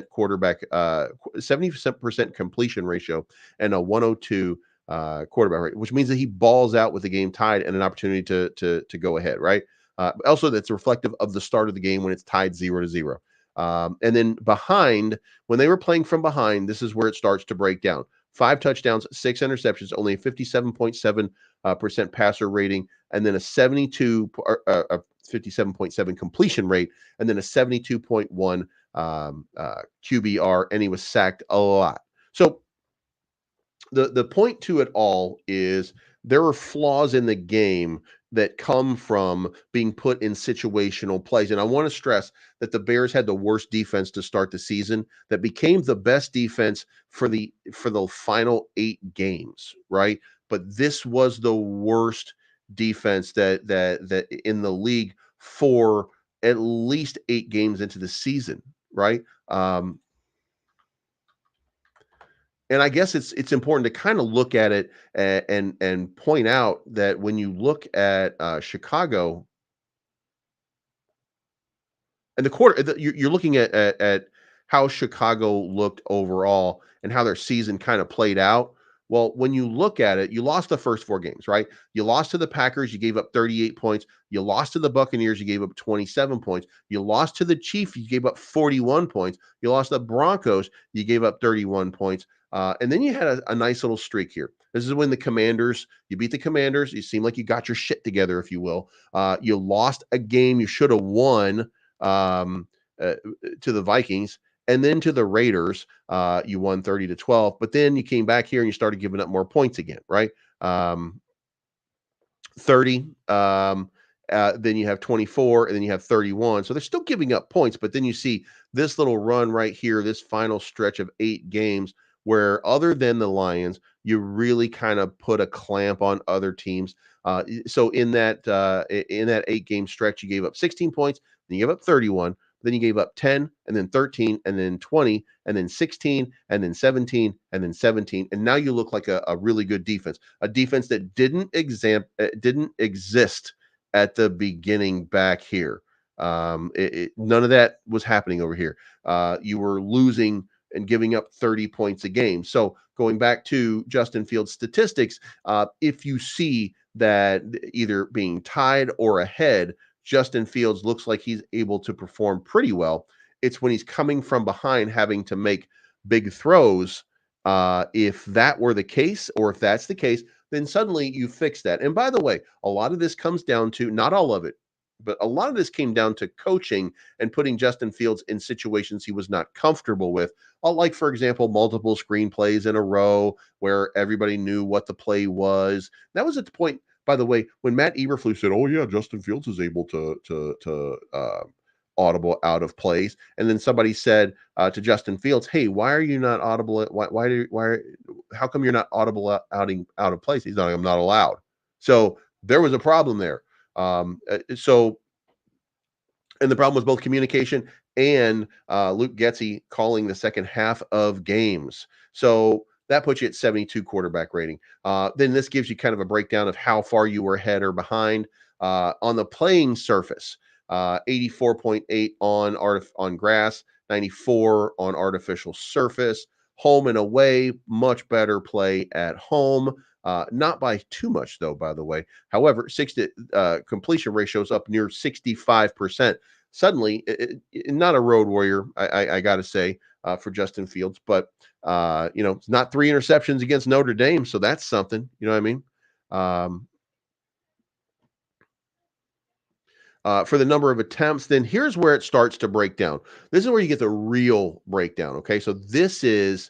Speaker 1: quarterback, 70% completion ratio, and a 102 quarterback rate, which means that he balls out with the game tied and an opportunity to go ahead, right? Also, that's reflective of the start of the game when it's tied 0-0. And then behind, when they were playing from behind, this is where it starts to break down. 5 touchdowns, 6 interceptions, only a 57.7% passer rating, and then a 57.7 completion rate, and then a 72.1 QBR, and he was sacked a lot. So the point to it all is there are flaws in the game that come from being put in situational plays. And I want to stress that the Bears had the worst defense to start the season that became the best defense for the final 8 games, right? But this was the worst defense that in the league for at least 8 games into the season, right? And I guess it's important to kind of look at it and point out that when you look at Chicago and the quarter, you're looking at how Chicago looked overall and how their season kind of played out. Well, when you look at it, you lost the first 4 games, right? You lost to the Packers, you gave up 38 points. You lost to the Buccaneers, you gave up 27 points. You lost to the Chiefs, you gave up 41 points. You lost to the Broncos, you gave up 31 points. And then you had a nice little streak here. This is when you beat the Commanders. You seem like you got your shit together, if you will. You lost a game you should have won um, to the Vikings, and then to the Raiders, you won 30-12. But then you came back here and you started giving up more points again, right? 30. Then you have 24, and then you have 31. So they're still giving up points, but then you see this little run right here, this final stretch of 8 games, where other than the Lions, you really kind of put a clamp on other teams. So in that 8-game stretch, you gave up 16 points, then you gave up 31, then you gave up 10, and then 13, and then 20, and then 16, and then 17, and then 17. And now you look like a really good defense, a defense that didn't exist at the beginning back here. None of that was happening over here. You were losing and giving up 30 points a game. So going back to Justin Fields' statistics, if you see that either being tied or ahead, Justin Fields looks like he's able to perform pretty well. It's when he's coming from behind having to make big throws. If that were the case, or if that's the case, then suddenly you fix that. And by the way, a lot of this comes down to, not all of it, but a lot of this came down to coaching and putting Justin Fields in situations he was not comfortable with. Like, for example, multiple screenplays in a row where everybody knew what the play was. That was at the point, by the way, when Matt Eberflus said, "Oh yeah, Justin Fields is able to audible out of plays," and then somebody said to Justin Fields, "Hey, why are you not audible? How come you're not audible out of plays?" He's like, "I'm not allowed." So there was a problem there. And the problem was both communication and Luke Getsy calling the second half of games. So that puts you at 72 quarterback rating. Then this gives you kind of a breakdown of how far you were ahead or behind on the playing surface. 84.8 on grass, 94 on artificial surface. Home and away, much better play at home. Not by too much, though, by the way. However, completion ratios up near 65%. Suddenly, not a road warrior, I got to say. for Justin Fields. But it's not 3 interceptions against Notre Dame, so that's something. You know what I mean? For the number of attempts, then here's where it starts to break down. This is where you get the real breakdown. Okay, so this is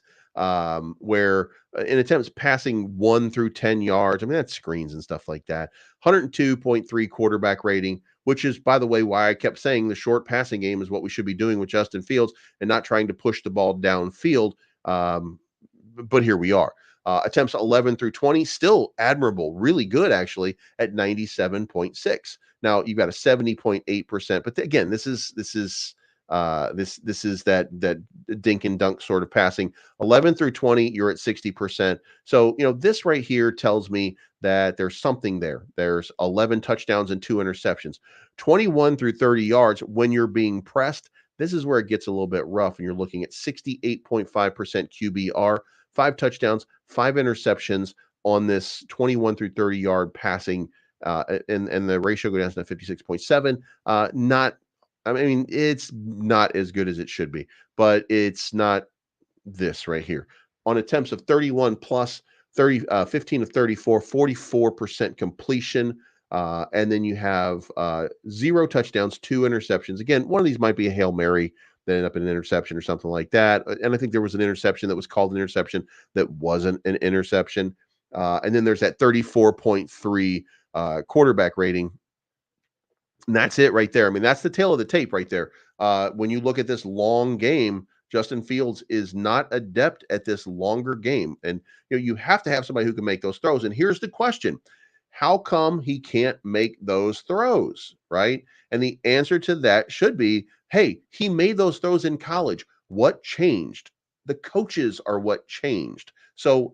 Speaker 1: where in attempts passing 1 through 10 yards, I mean, that's screens and stuff like that. 102.3 quarterback rating, which is, by the way, why I kept saying the short passing game is what we should be doing with Justin Fields and not trying to push the ball downfield. But here we are. Attempts 11 through 20, still admirable, really good actually at 97.6. Now you've got a 70.8%, but again, this is that dink and dunk sort of passing. 11 through 20, you're at 60%. So this right here tells me that there's something there. There's 11 touchdowns and 2 interceptions. 21 through 30 yards when you're being pressed. This is where it gets a little bit rough, and you're looking at 68.5% QBR, 5 touchdowns, 5 interceptions on this 21 through 30 yard passing. And the ratio goes down to 56.7. I mean, it's not as good as it should be, but it's not this right here. On attempts of 31 plus 15 of 34, 44% completion. And then you have 0 touchdowns, 2 interceptions. Again, one of these might be a Hail Mary that ended up in an interception or something like that. And I think there was an interception that was called an interception that wasn't an interception. And then there's that 34.3 quarterback rating. And that's it right there. I mean, that's the tail of the tape right there. When you look at this long game, Justin Fields is not adept at this longer game. And you have to have somebody who can make those throws. And here's the question. How come he can't make those throws, right? And the answer to that should be, hey, he made those throws in college. What changed? The coaches are what changed. So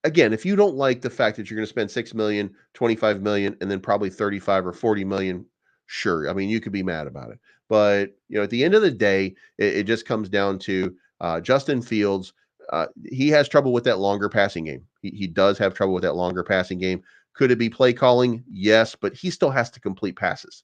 Speaker 1: again, if you don't like the fact that you're going to spend 6 million, 25 million, and then probably 35 or 40 million, sure. I mean, you could be mad about it. But, at the end of the day, it just comes down to Justin Fields. He has trouble with that longer passing game. He does have trouble with that longer passing game. Could it be play calling? Yes, but he still has to complete passes.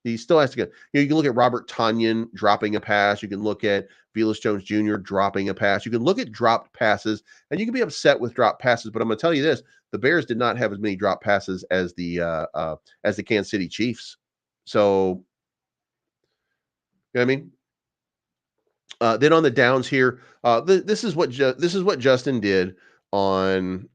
Speaker 1: He still has to get, you can look at Robert Tonyan dropping a pass. You can look at Vus Jones Jr. dropping a pass. You can look at dropped passes, and you can be upset with dropped passes. But I'm going to tell you this: the Bears did not have as many dropped passes as the Kansas City Chiefs. So, you know what I mean? Then on the downs here, this is what Justin did on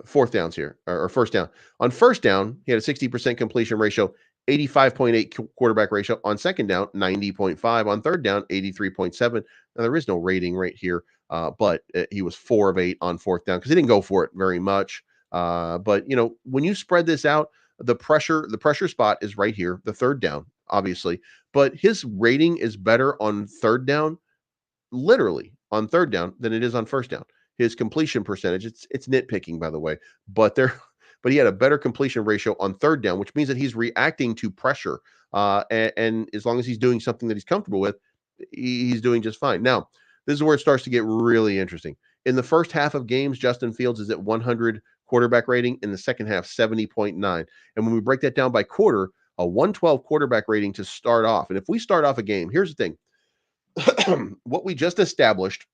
Speaker 1: fourth downs here, or first down. On first down, he had a 60% completion ratio, 85.8 quarterback ratio. On second down, 90.5. On third down, 83.7. Now there is no rating right here, but he was 4 of 8 on fourth down because he didn't go for it very much. But when you spread this out, the pressure spot is right here, the third down, obviously. But his rating is better on third down, literally on third down, than it is on first down. His completion percentage, it's nitpicking, by the way, but he had a better completion ratio on third down, which means that he's reacting to pressure. And as long as he's doing something that he's comfortable with, he's doing just fine. Now, this is where it starts to get really interesting. In the first half of games, Justin Fields is at 100 quarterback rating. In the second half, 70.9. And when we break that down by quarter, a 112 quarterback rating to start off. And if we start off a game, here's the thing. What we just established,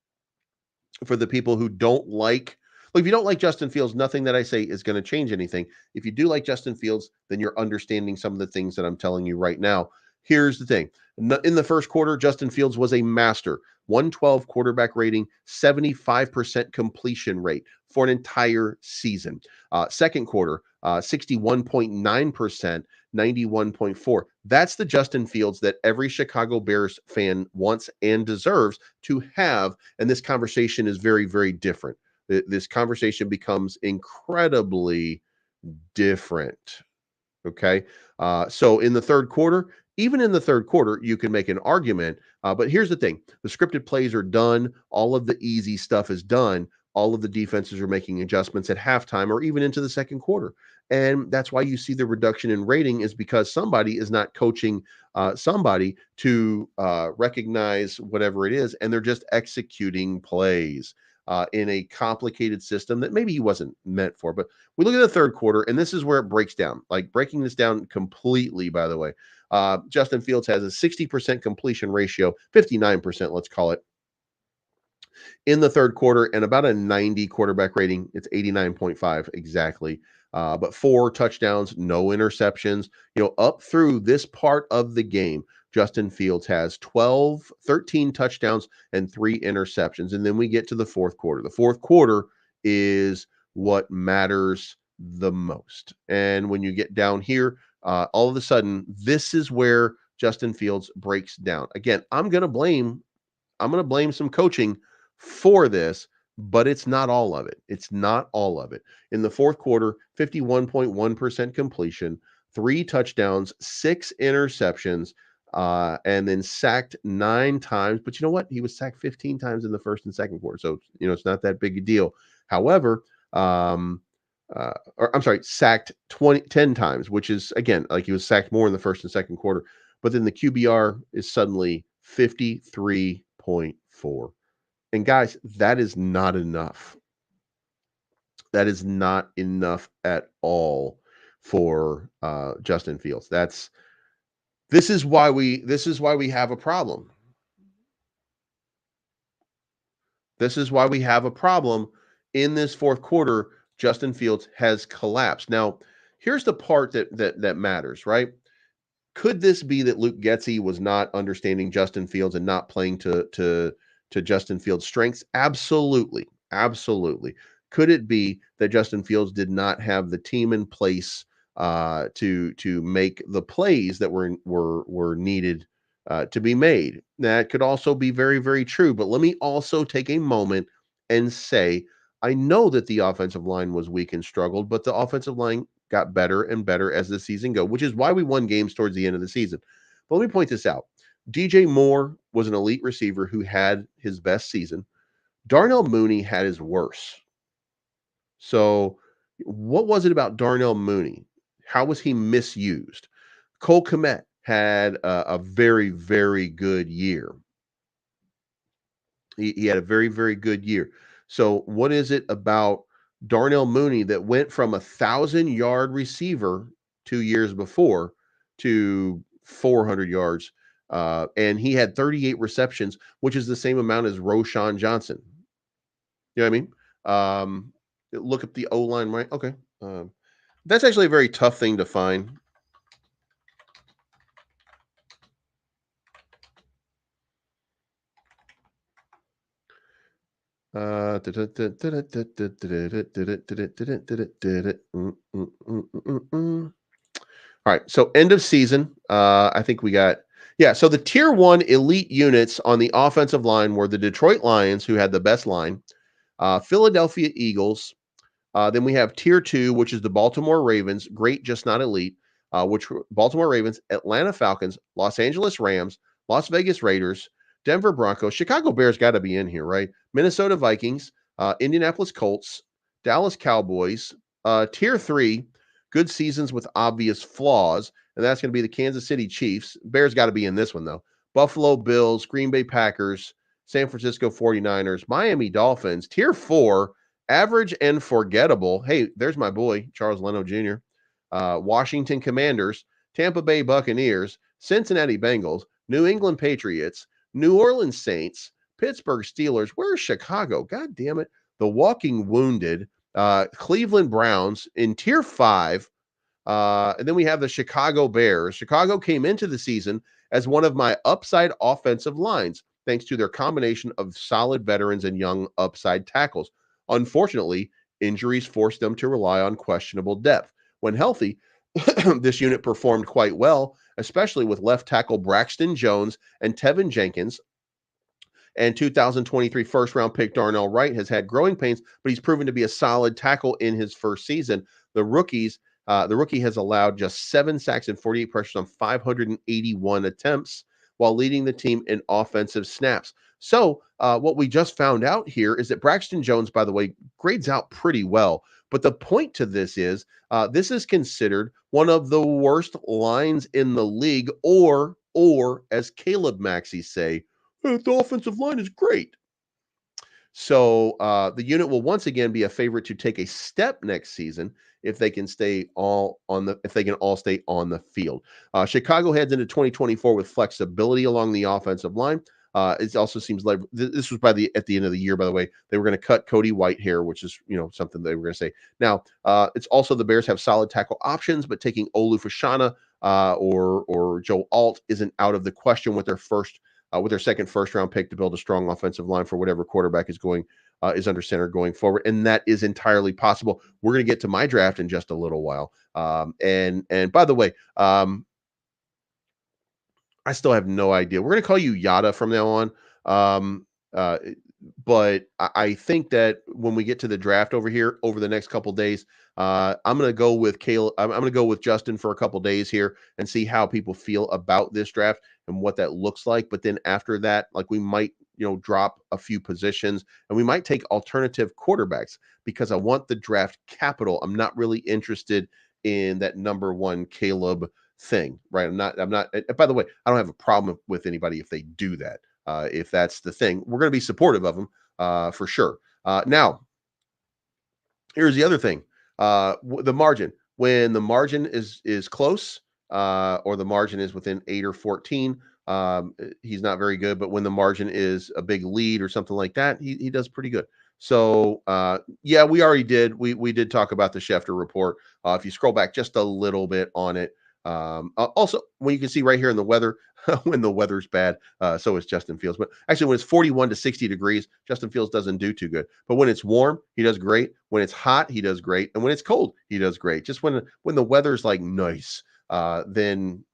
Speaker 1: for the people who don't like, if you don't like Justin Fields, nothing that I say is going to change anything. If you do like Justin Fields, then you're understanding some of the things that I'm telling you right now. Here's the thing. In the first quarter, Justin Fields was a master. 112 quarterback rating, 75% completion rate for an entire season. Second quarter, 61.9%, 91.4. That's the Justin Fields that every Chicago Bears fan wants and deserves to have. And this conversation is very, very different. This conversation becomes incredibly different. Okay. So in the third quarter, even in the third quarter, you can make an argument. But here's the thing. The scripted plays are done. All of the easy stuff is done. All of the defenses are making adjustments at halftime or even into the second quarter. And that's why you see the reduction in rating, is because somebody is not coaching somebody to recognize whatever it is, and they're just executing plays. in a complicated system that maybe he wasn't meant for. But we look at the third quarter, and this is where it breaks down, like breaking this down completely, by the way. Justin Fields has a 60% completion ratio, 59%, let's call it, in the third quarter, and about a 90 quarterback rating. It's 89.5 exactly. But 4 touchdowns, no interceptions. Up through this part of the game, Justin Fields has 13 touchdowns and 3 interceptions. And then we get to the fourth quarter. The fourth quarter is what matters the most. And when you get down here, all of a sudden, this is where Justin Fields breaks down. Again, I'm going to blame some coaching for this, but it's not all of it. It's not all of it. In the fourth quarter, 51.1% completion, 3 touchdowns, 6 interceptions, and then sacked 9 times. But you know what? He was sacked 15 times in the first and second quarter. So, it's not that big a deal. However, sacked 10 times, which is, again, like he was sacked more in the first and second quarter. But then the QBR is suddenly 53.4. And guys, that is not enough. That is not enough at all for Justin Fields. This is why we have a problem. This is why we have a problem in this fourth quarter. Justin Fields has collapsed. Now, here's the part that matters, right? Could this be that Luke Getsy was not understanding Justin Fields and not playing to Justin Fields' strengths? Absolutely. Absolutely. Could it be that Justin Fields did not have the team in place to make the plays that were needed to be made? That could also be very, very true. But let me also take a moment and say, I know that the offensive line was weak and struggled, but the offensive line got better and better as the season go, which is why we won games towards the end of the season. But let me point this out. DJ Moore was an elite receiver who had his best season. Darnell Mooney had his worst. So what was it about Darnell Mooney? How was he misused? Cole Kmet had a very, very good year. He had a very, very good year. So what is it about Darnell Mooney that went from 1,000-yard receiver 2 years before to 400 yards? And he had 38 receptions, which is the same amount as Roshan Johnson. You know what I mean? Look up the O-line, right? Okay. That's actually a very tough thing to find. All right, so end of season. I think we got, so the tier 1 elite units on the offensive line were the Detroit Lions, who had the best line, Philadelphia Eagles. Then we have tier 2, which is the Baltimore Ravens, great, just not elite, which were Baltimore Ravens, Atlanta Falcons, Los Angeles Rams, Las Vegas Raiders, Denver Broncos, Chicago Bears got to be in here, right? Minnesota Vikings, Indianapolis Colts, Dallas Cowboys, tier 3, good seasons with obvious flaws, and that's going to be the Kansas City Chiefs. Bears got to be in this one, though. Buffalo Bills, Green Bay Packers, San Francisco 49ers, Miami Dolphins. Tier 4, average and forgettable. Hey, there's my boy, Charles Leno Jr. Washington Commanders, Tampa Bay Buccaneers, Cincinnati Bengals, New England Patriots, New Orleans Saints, Pittsburgh Steelers. Where's Chicago? God damn it. The Walking Wounded, Cleveland Browns in tier 5. And then we have the Chicago Bears. Chicago came into the season as one of my upside offensive lines, thanks to their combination of solid veterans and young upside tackles. Unfortunately, injuries forced them to rely on questionable depth. When healthy, this unit performed quite well, especially with left tackle Braxton Jones and Tevin Jenkins. And 2023 first-round pick Darnell Wright has had growing pains, but he's proven to be a solid tackle in his first season. The rookie has allowed just 7 sacks and 48 pressures on 581 attempts, while leading the team in offensive snaps. So what we just found out here is that Braxton Jones, by the way, grades out pretty well. But the point to this is considered one of the worst lines in the league, or as Caleb Maxey say, the offensive line is great. So the unit will once again be a favorite to take a step next season if they can all stay on the field. Chicago heads into 2024 with flexibility along the offensive line. It also seems like this was at the end of the year, by the way, they were going to cut Cody Whitehair, which is something they were going to say. Now it's also the Bears have solid tackle options, but taking Olu Fashana or Joe Alt isn't out of the question with their second first round pick to build a strong offensive line for whatever quarterback is under center going forward, and that is entirely possible. We're going to get to my draft in just a little while, and by the way, I still have no idea. We're going to call you Yada from now on. Um, uh, but I think that when we get to the draft over here over the next couple days, I'm going to go with Caleb. I'm going to go with Justin for a couple days here and see how people feel about this draft and what that looks like. But then after that, like we might, drop a few positions and we might take alternative quarterbacks because I want the draft capital. I'm not really interested in that number one Caleb thing, right? I'm not, by the way, I don't have a problem with anybody if they do that. If that's the thing, we're going to be supportive of them for sure. Now, here's the other thing: the margin. When the margin is close, or the margin is within 8 or 14, he's not very good. But when the margin is a big lead or something like that, he does pretty good. So yeah, we already did. We did talk about the Schefter report. If you scroll back just a little bit on it, also when you can see right here in the weather, when the weather's bad, so is Justin Fields. But actually, when it's 41 to 60 degrees, Justin Fields doesn't do too good. But when it's warm, he does great. When it's hot, he does great. And when it's cold, he does great. Just when the weather's like nice, then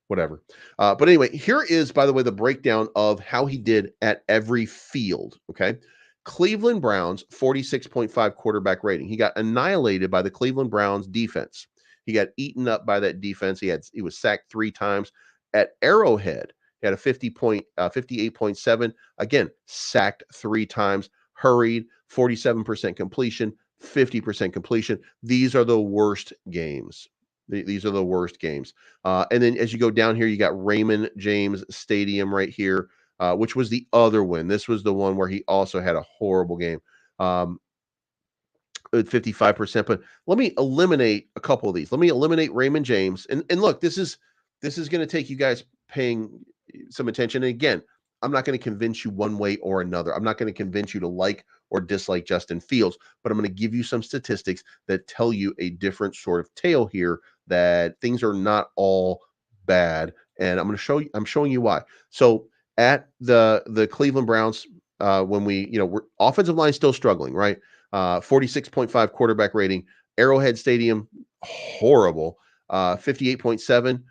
Speaker 1: whatever. But anyway, here is, by the way, the breakdown of how he did at every field. Okay. Cleveland Browns 46.5 quarterback rating. He got annihilated by the Cleveland Browns defense. He got eaten up by that defense. He was sacked 3 times. At Arrowhead, he had a 58.7. Again, sacked 3 times, hurried, 47% completion, 50% completion. These are the worst games. These are the worst games. And then as you go down here, you got Raymond James Stadium right here, which was the other win. This was the one where he also had a horrible game. At 55%. But let me eliminate a couple of these. Let me eliminate Raymond James. And look, this is going to take you guys paying some attention. And again, I'm not going to convince you one way or another. I'm not going to convince you to like or dislike Justin Fields, but I'm going to give you some statistics that tell you a different sort of tale here, that things are not all bad. And I'm showing you why. So at the Cleveland Browns, when we're offensive line still struggling, right? 46.5 quarterback rating. Arrowhead Stadium, horrible. 58.7,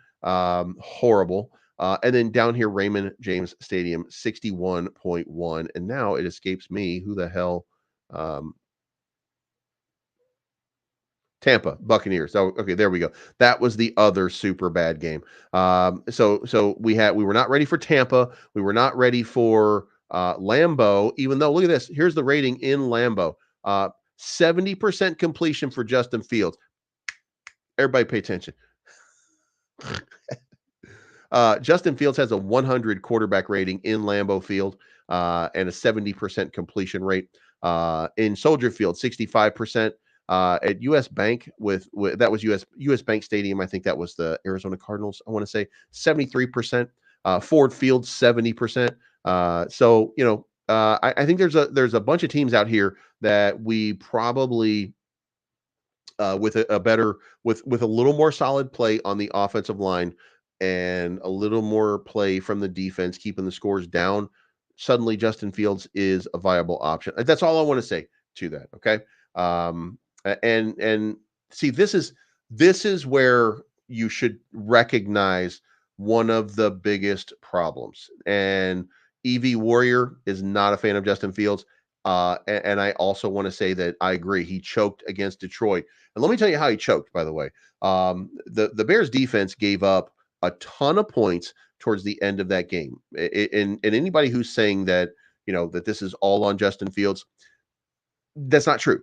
Speaker 1: horrible. And then down here, Raymond James Stadium, 61.1. And now it escapes me who the hell. Tampa Buccaneers. Oh, okay, there we go. That was the other super bad game. So we were not ready for Tampa. We were not ready for Lambeau. Even though, look at this. Here's the rating in Lambeau. 70% completion for Justin Fields. Everybody, pay attention. Justin Fields has a 100 quarterback rating in Lambeau Field and a 70% completion rate. In Soldier Field, 65%. At US Bank that was US Bank Stadium. I think that was the Arizona Cardinals. I want to say 73%. Ford Field 70%. So I think there's a bunch of teams out here that we probably with with a little more solid play on the offensive line and a little more play from the defense, keeping the scores down. Suddenly, Justin Fields is a viable option. That's all I want to say to that. Okay. And see, this is where you should recognize one of the biggest problems. And EV Warrior is not a fan of Justin Fields. And I also want to say that I agree. He choked against Detroit. And let me tell you how he choked, by the way. The Bears defense gave up a ton of points towards the end of that game. And anybody who's saying that, that this is all on Justin Fields, that's not true,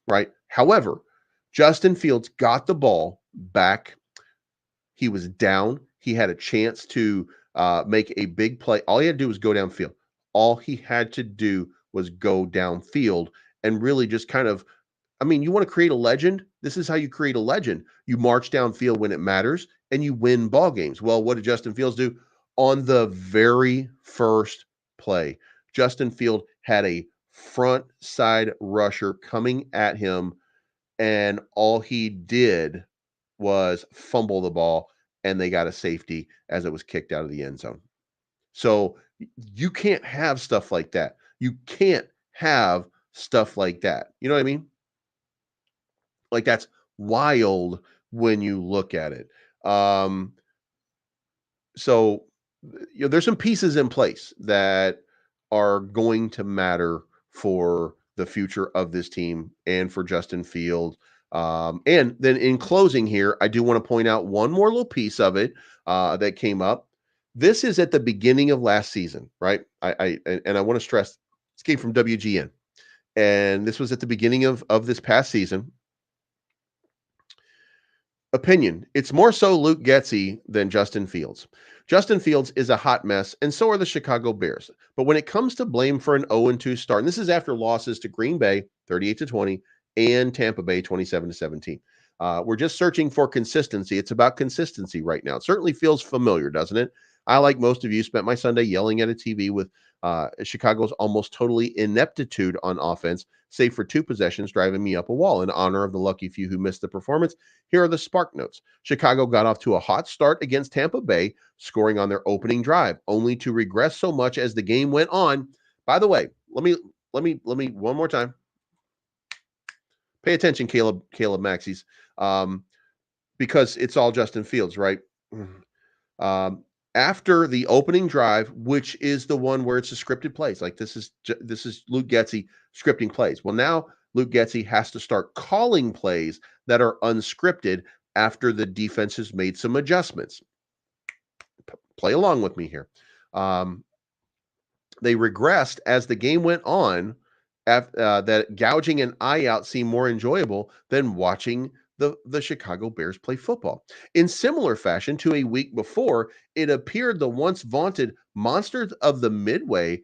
Speaker 1: right? However, Justin Fields got the ball back. He was down. He had a chance to make a big play. All he had to do was go downfield. All he had to do was go downfield and really just kind of, I mean, you want to create a legend? This is how you create a legend. You march downfield when it matters and you win ball games. Well, what did Justin Fields do? On the very first play, Justin Field had a front side rusher coming at him, and all he did was fumble the ball, and they got a safety as it was kicked out of the end zone. So you can't have stuff like that. You can't have stuff like that. You know what I mean? Like, that's wild when you look at it. Um, so, there's some pieces in place that are going to matter for the future of this team and for Justin Field. And then in closing here, I do want to point out one more little piece of it that came up. This is at the beginning of last season, right? And I want to stress this came from WGN, and this was at the beginning of this past season. Opinion. It's more so Luke Getsy than Justin Fields. Justin Fields is a hot mess, and so are the Chicago Bears. But when it comes to blame for an 0-2 start, and this is after losses to Green Bay 38-20 and Tampa Bay 27-17. We're just searching for consistency. It's about consistency right now. It certainly feels familiar, doesn't it? I, like most of you, spent my Sunday yelling at a TV with Chicago's almost totally ineptitude on offense, save for 2 possessions, driving me up a wall. In honor of the lucky few who missed the performance, here are the spark notes. Chicago got off to a hot start against Tampa Bay, scoring on their opening drive, only to regress so much as the game went on. By the way, let me one more time. Pay attention, Caleb Maxies, because it's all Justin Fields, right? Um, After the opening drive, which is the one where it's a scripted plays, like this is Luke Getsy scripting plays. Well, now Luke Getsy has to start calling plays that are unscripted after the defense has made some adjustments. Play along with me here. They regressed as the game went on. That gouging an eye out seemed more enjoyable than watching the Chicago Bears play football. In similar fashion to a week before, it appeared the once vaunted monsters of the Midway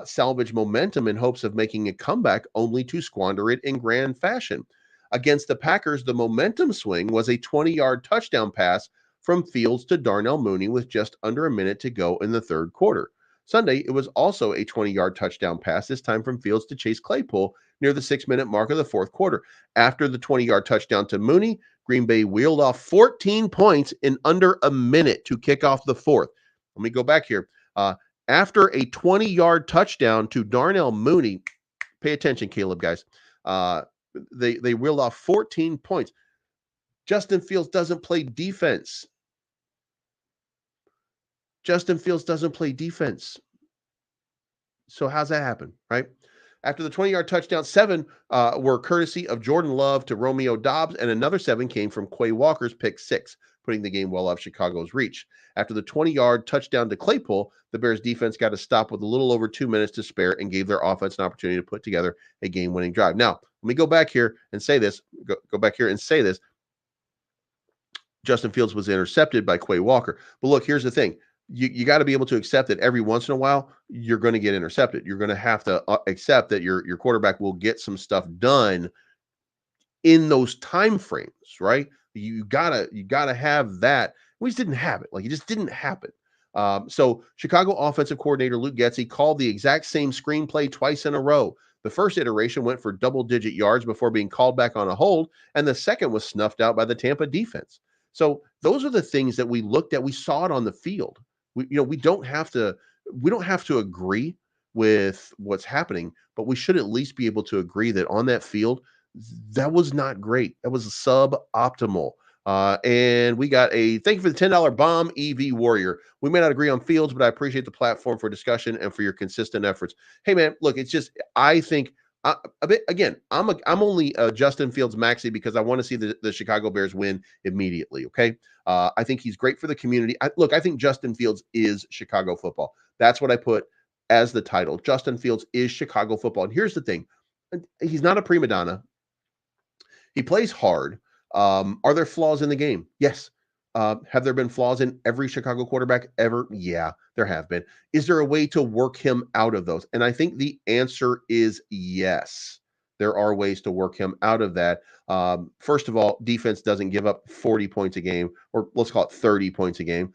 Speaker 1: salvage momentum in hopes of making a comeback, only to squander it in grand fashion. Against the Packers, the momentum swing was a 20-yard touchdown pass from Fields to Darnell Mooney with just under a minute to go in the third quarter. Sunday, it was also a 20-yard touchdown pass, this time from Fields to Chase Claypool near the 6-minute mark of the fourth quarter. After the 20-yard touchdown to Mooney, Green Bay wheeled off 14 points in under a minute to kick off the fourth. Let me go back here. After a 20-yard touchdown to Darnell Mooney, pay attention, Caleb, guys. They wheeled off 14 points. Justin Fields doesn't play defense. Justin Fields doesn't play defense. So how's that happen, right? After the 20-yard touchdown, 7 were courtesy of Jordan Love to Romeo Doubs, and another 7 came from Quay Walker's pick 6, putting the game well off Chicago's reach. After the 20-yard touchdown to Claypool, the Bears defense got a stop with a little over 2 minutes to spare and gave their offense an opportunity to put together a game-winning drive. Now, let me go back here and say this. Go back here and say this. Justin Fields was intercepted by Quay Walker. But look, here's the thing. You got to be able to accept that every once in a while you're going to get intercepted. You're going to have to accept that your quarterback will get some stuff done in those time frames, right? You gotta have that. We just didn't have it. Like, it just didn't happen. So Chicago offensive coordinator Luke Getsy called the exact same screenplay twice in a row. The first iteration went for double-digit yards before being called back on a hold, and the second was snuffed out by the Tampa defense. So those are the things that we looked at. We saw it on the field. We don't have to agree with what's happening, but we should at least be able to agree that on that field, that was not great. That was suboptimal. And we got a thank you for the $10 bomb, EV Warrior. We may not agree on Fields, but I appreciate the platform for discussion and for your consistent efforts. Hey, man, look, it's just, I think, a bit, again, I'm only a Justin Fields maxi because I want to see the Chicago Bears win immediately. Okay. I think he's great for the community. I think Justin Fields is Chicago football. That's what I put as the title. Justin Fields is Chicago football. And here's the thing. He's not a prima donna. He plays hard. Are there flaws in the game? Yes. Have there been flaws in every Chicago quarterback ever? Yeah, there have been. Is there a way to work him out of those? And I think the answer is yes. There are ways to work him out of that. First of all, defense doesn't give up 40 points a game, or let's call it 30 points a game.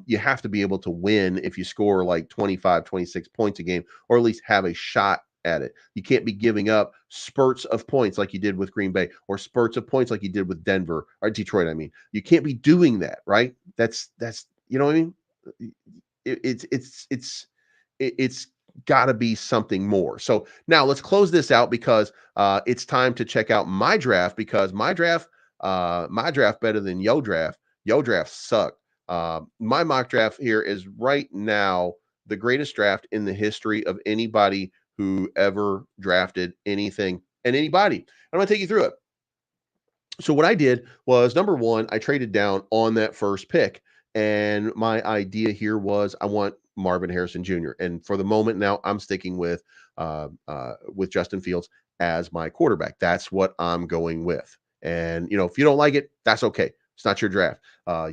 Speaker 1: You have to be able to win if you score like 25, 26 points a game, or at least have a shot at it. You can't be giving up spurts of points like you did with Green Bay, or spurts of points like you did with Denver or Detroit. I mean, you can't be doing that, right? That's you know what I mean. It's got to be something more. So now let's close this out because it's time to check out my draft, because my draft better than yo draft. Yo draft sucked. My mock draft here is right now the greatest draft in the history of anybody who ever drafted anything and anybody. I'm going to take you through it. So what I did was, number one, I traded down on that first pick, and my idea here was I want Marvin Harrison Jr. And for the moment now, I'm sticking with Justin Fields as my quarterback. That's what I'm going with. And if you don't like it, that's okay. It's not your draft.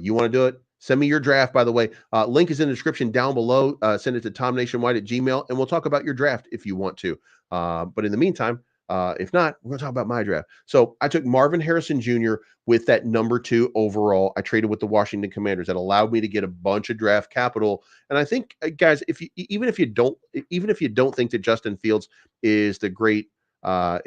Speaker 1: You want to do it? Send me your draft, by the way. Link is in the description down below. Send it to tomnationwide at Gmail, and we'll talk about your draft if you want to. But in the meantime, if not, we're going to talk about my draft. So I took Marvin Harrison Jr. with that number 2 overall. I traded with the Washington Commanders. That allowed me to get a bunch of draft capital. And I think, guys, even if you don't think that Justin Fields is the great guy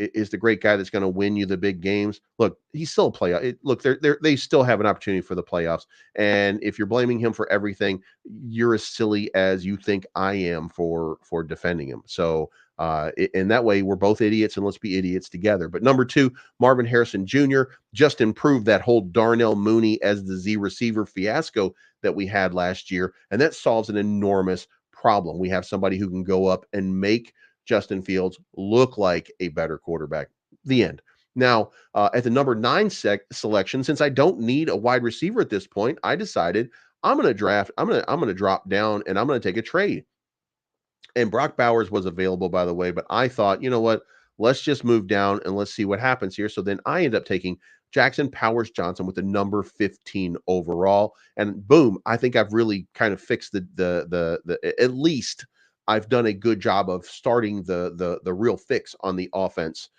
Speaker 1: that's going to win you the big games, look, he's still a playoff. Look, they still have an opportunity for the playoffs. And if you're blaming him for everything, you're as silly as you think I am for defending him. So and that way we're both idiots, and let's be idiots together. But number 2, Marvin Harrison Jr. just improved that whole Darnell Mooney as the Z receiver fiasco that we had last year. And that solves an enormous problem. We have somebody who can go up and make Justin Fields look like a better quarterback. The end. Now, at the number 9 selection, since I don't need a wide receiver at this point, I decided I'm going to drop down, and I'm going to take a trade. And Brock Bowers was available, by the way, but I thought, you know what? Let's just move down and let's see what happens here. So then I end up taking Jackson Powers Johnson with the number 15 overall. And boom, I think I've really kind of fixed the at least I've done a good job of starting the real fix on the offense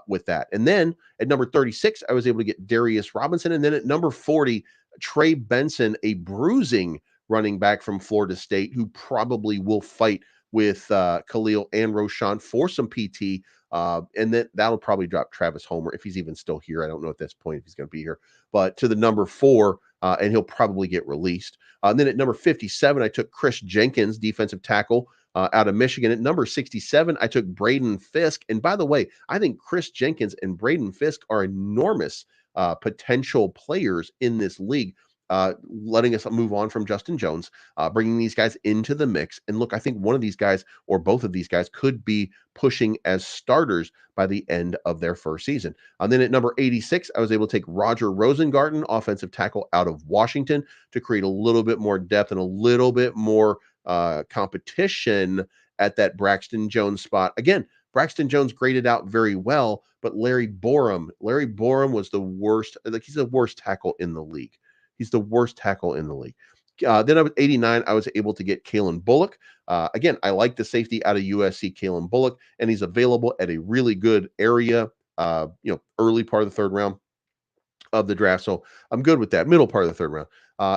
Speaker 1: with that. And then at number 36, I was able to get Darius Robinson. And then at number 40, Trey Benson, a bruising running back from Florida State, who probably will fight with Khalil and Roshan for some PT. And then that'll probably drop Travis Homer if he's even still here. I don't know at this point if he's going to be here, but to the number 4, and he'll probably get released. And then at number 57, I took Chris Jenkins, defensive tackle out of Michigan. At number 67, I took Braden Fisk. And by the way, I think Chris Jenkins and Braden Fisk are enormous potential players in this league. Letting us move on from Justin Jones, bringing these guys into the mix. And look, I think one of these guys or both of these guys could be pushing as starters by the end of their first season. And then at number 86, I was able to take Roger Rosengarten, offensive tackle out of Washington, to create a little bit more depth and a little bit more competition at that Braxton Jones spot. Again, Braxton Jones graded out very well, but Larry Borum was the worst. Like, he's the worst tackle in the league. He's the worst tackle in the league. Then I was 89. I was able to get Kalen Bullock. Again, I like the safety out of USC, Kalen Bullock, and he's available at a really good area, early part of the 3rd round of the draft. So I'm good with that. Middle part of the 3rd round.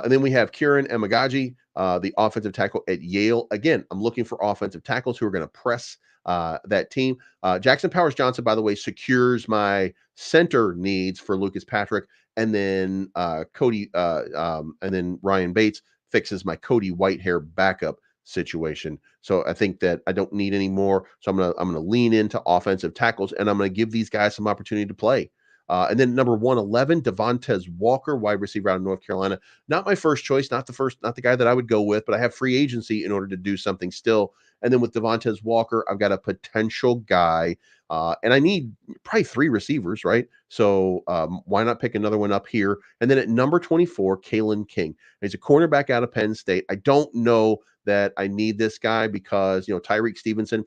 Speaker 1: And then we have Kieran Emagaji, the offensive tackle at Yale. Again, I'm looking for offensive tackles who are going to press that team. Jackson Powers Johnson, by the way, secures my center needs for Lucas Patrick. And then and then Ryan Bates fixes my Cody Whitehair backup situation. So I think that I don't need any more. So I'm gonna lean into offensive tackles, and I'm gonna give these guys some opportunity to play. And then number 111, Devontae Walker, wide receiver out of North Carolina. Not my first choice, not the guy that I would go with, but I have free agency in order to do something still. And then with Devontae Walker, I've got a potential guy, and I need probably 3 receivers, right? So why not pick another one up here? And then at number 24, Kalen King. He's a cornerback out of Penn State. I don't know that I need this guy because, Tyreek Stevenson,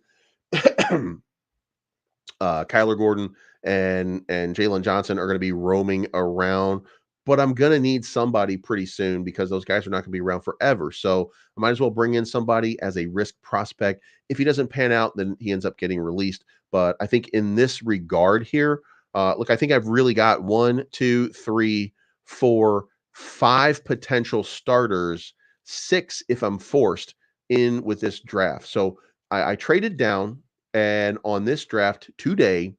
Speaker 1: Kyler Gordon, and Jaylon Johnson are going to be roaming around. but I'm going to need somebody pretty soon because those guys are not going to be around forever. So I might as well bring in somebody as a risk prospect. If he doesn't pan out, then he ends up getting released. But I think in this regard here, look, I think I've really got 1, 2, 3, 4, 5 potential starters, 6 if I'm forced in with this draft. So I traded down, and on this draft today,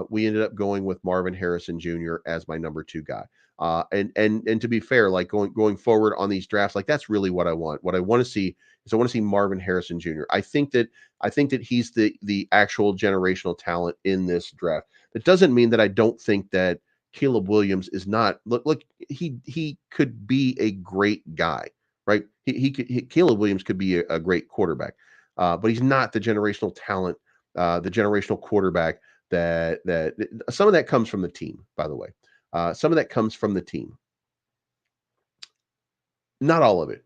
Speaker 1: we ended up going with Marvin Harrison Jr. as my number 2 guy. And to be fair, like going forward on these drafts, like that's really what I want. What I want to see is I want to see Marvin Harrison Jr. I think that he's the actual generational talent in this draft. That doesn't mean that I don't think that Caleb Williams is not. Look, he could be a great guy, right? Caleb Williams could be a great quarterback, but he's not the generational talent, the generational quarterback that some of that comes from the team, by the way. Some of that comes from the team, not all of it.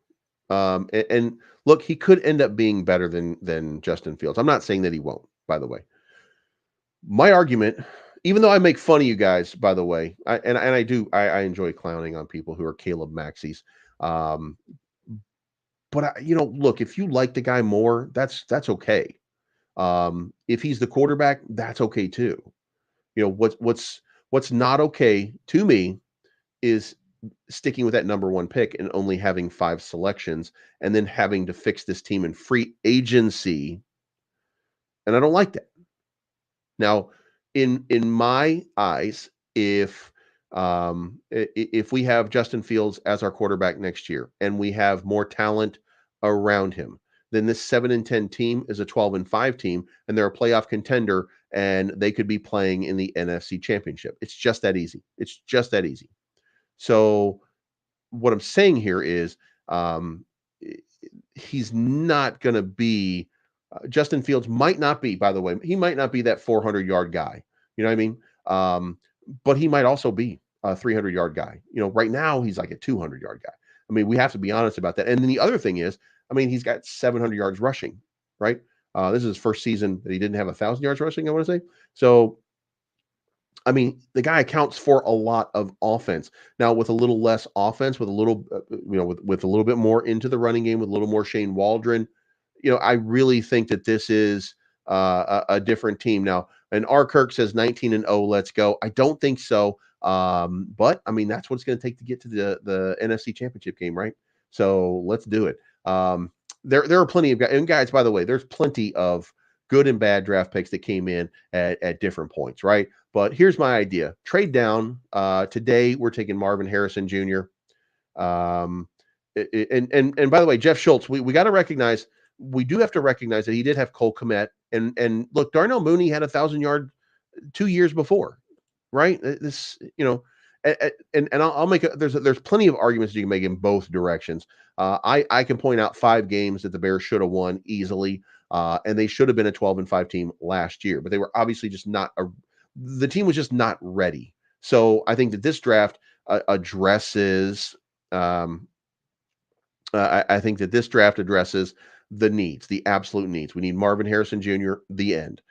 Speaker 1: And look, he could end up being better than Justin Fields. I'm not saying that he won't. By the way, my argument, even though I make fun of you guys, by the way, I enjoy clowning on people who are Caleb Maxis. Um, but look, if you like the guy more, that's okay. If he's the quarterback, that's okay too. What's not okay to me is sticking with that number 1 pick and only having 5 selections and then having to fix this team in free agency, and I don't like that. Now, in my eyes, if we have Justin Fields as our quarterback next year and we have more talent around him, then this 7-10 team is a 12-5 team, and they're a playoff contender, and they could be playing in the NFC Championship. It's just that easy. It's just that easy. So what I'm saying here is, um, he's not going to be. Justin Fields might not be, by the way, he might not be that 400-yard guy. You know what I mean? But he might also be a 300-yard guy. Right now he's like a 200-yard guy. I mean, we have to be honest about that. And then the other thing is, I mean, he's got 700 yards rushing, right? This is his first season that he didn't have 1,000 yards rushing, I want to say. So I mean, the guy accounts for a lot of offense. Now, with a little less offense, with a little, with a little bit more into the running game, with a little more Shane Waldron, I really think that this is a different team now. And R. Kirk says 19-0, let's go. I don't think so. But I mean, that's what it's going to take to get to the NFC Championship game, right? So let's do it. There are plenty of guys, and guys, by the way, there's plenty of good and bad draft picks that came in at different points, right? But here's my idea. Trade down. Today we're taking Marvin Harrison Jr. Um, and by the way, Jeff Schultz, we got to recognize, we do have to recognize that he did have Cole Kmet, and look, Darnell Mooney had 1,000-yard 2 years before, right? This, and I'll make there's plenty of arguments you can make in both directions. I can point out 5 games that the Bears should have won easily, and they should have been a 12-5 team last year, but they were obviously just not the team was just not ready. So I think that this draft addresses. I think that this draft addresses the needs, the absolute needs. We need Marvin Harrison Jr. The end.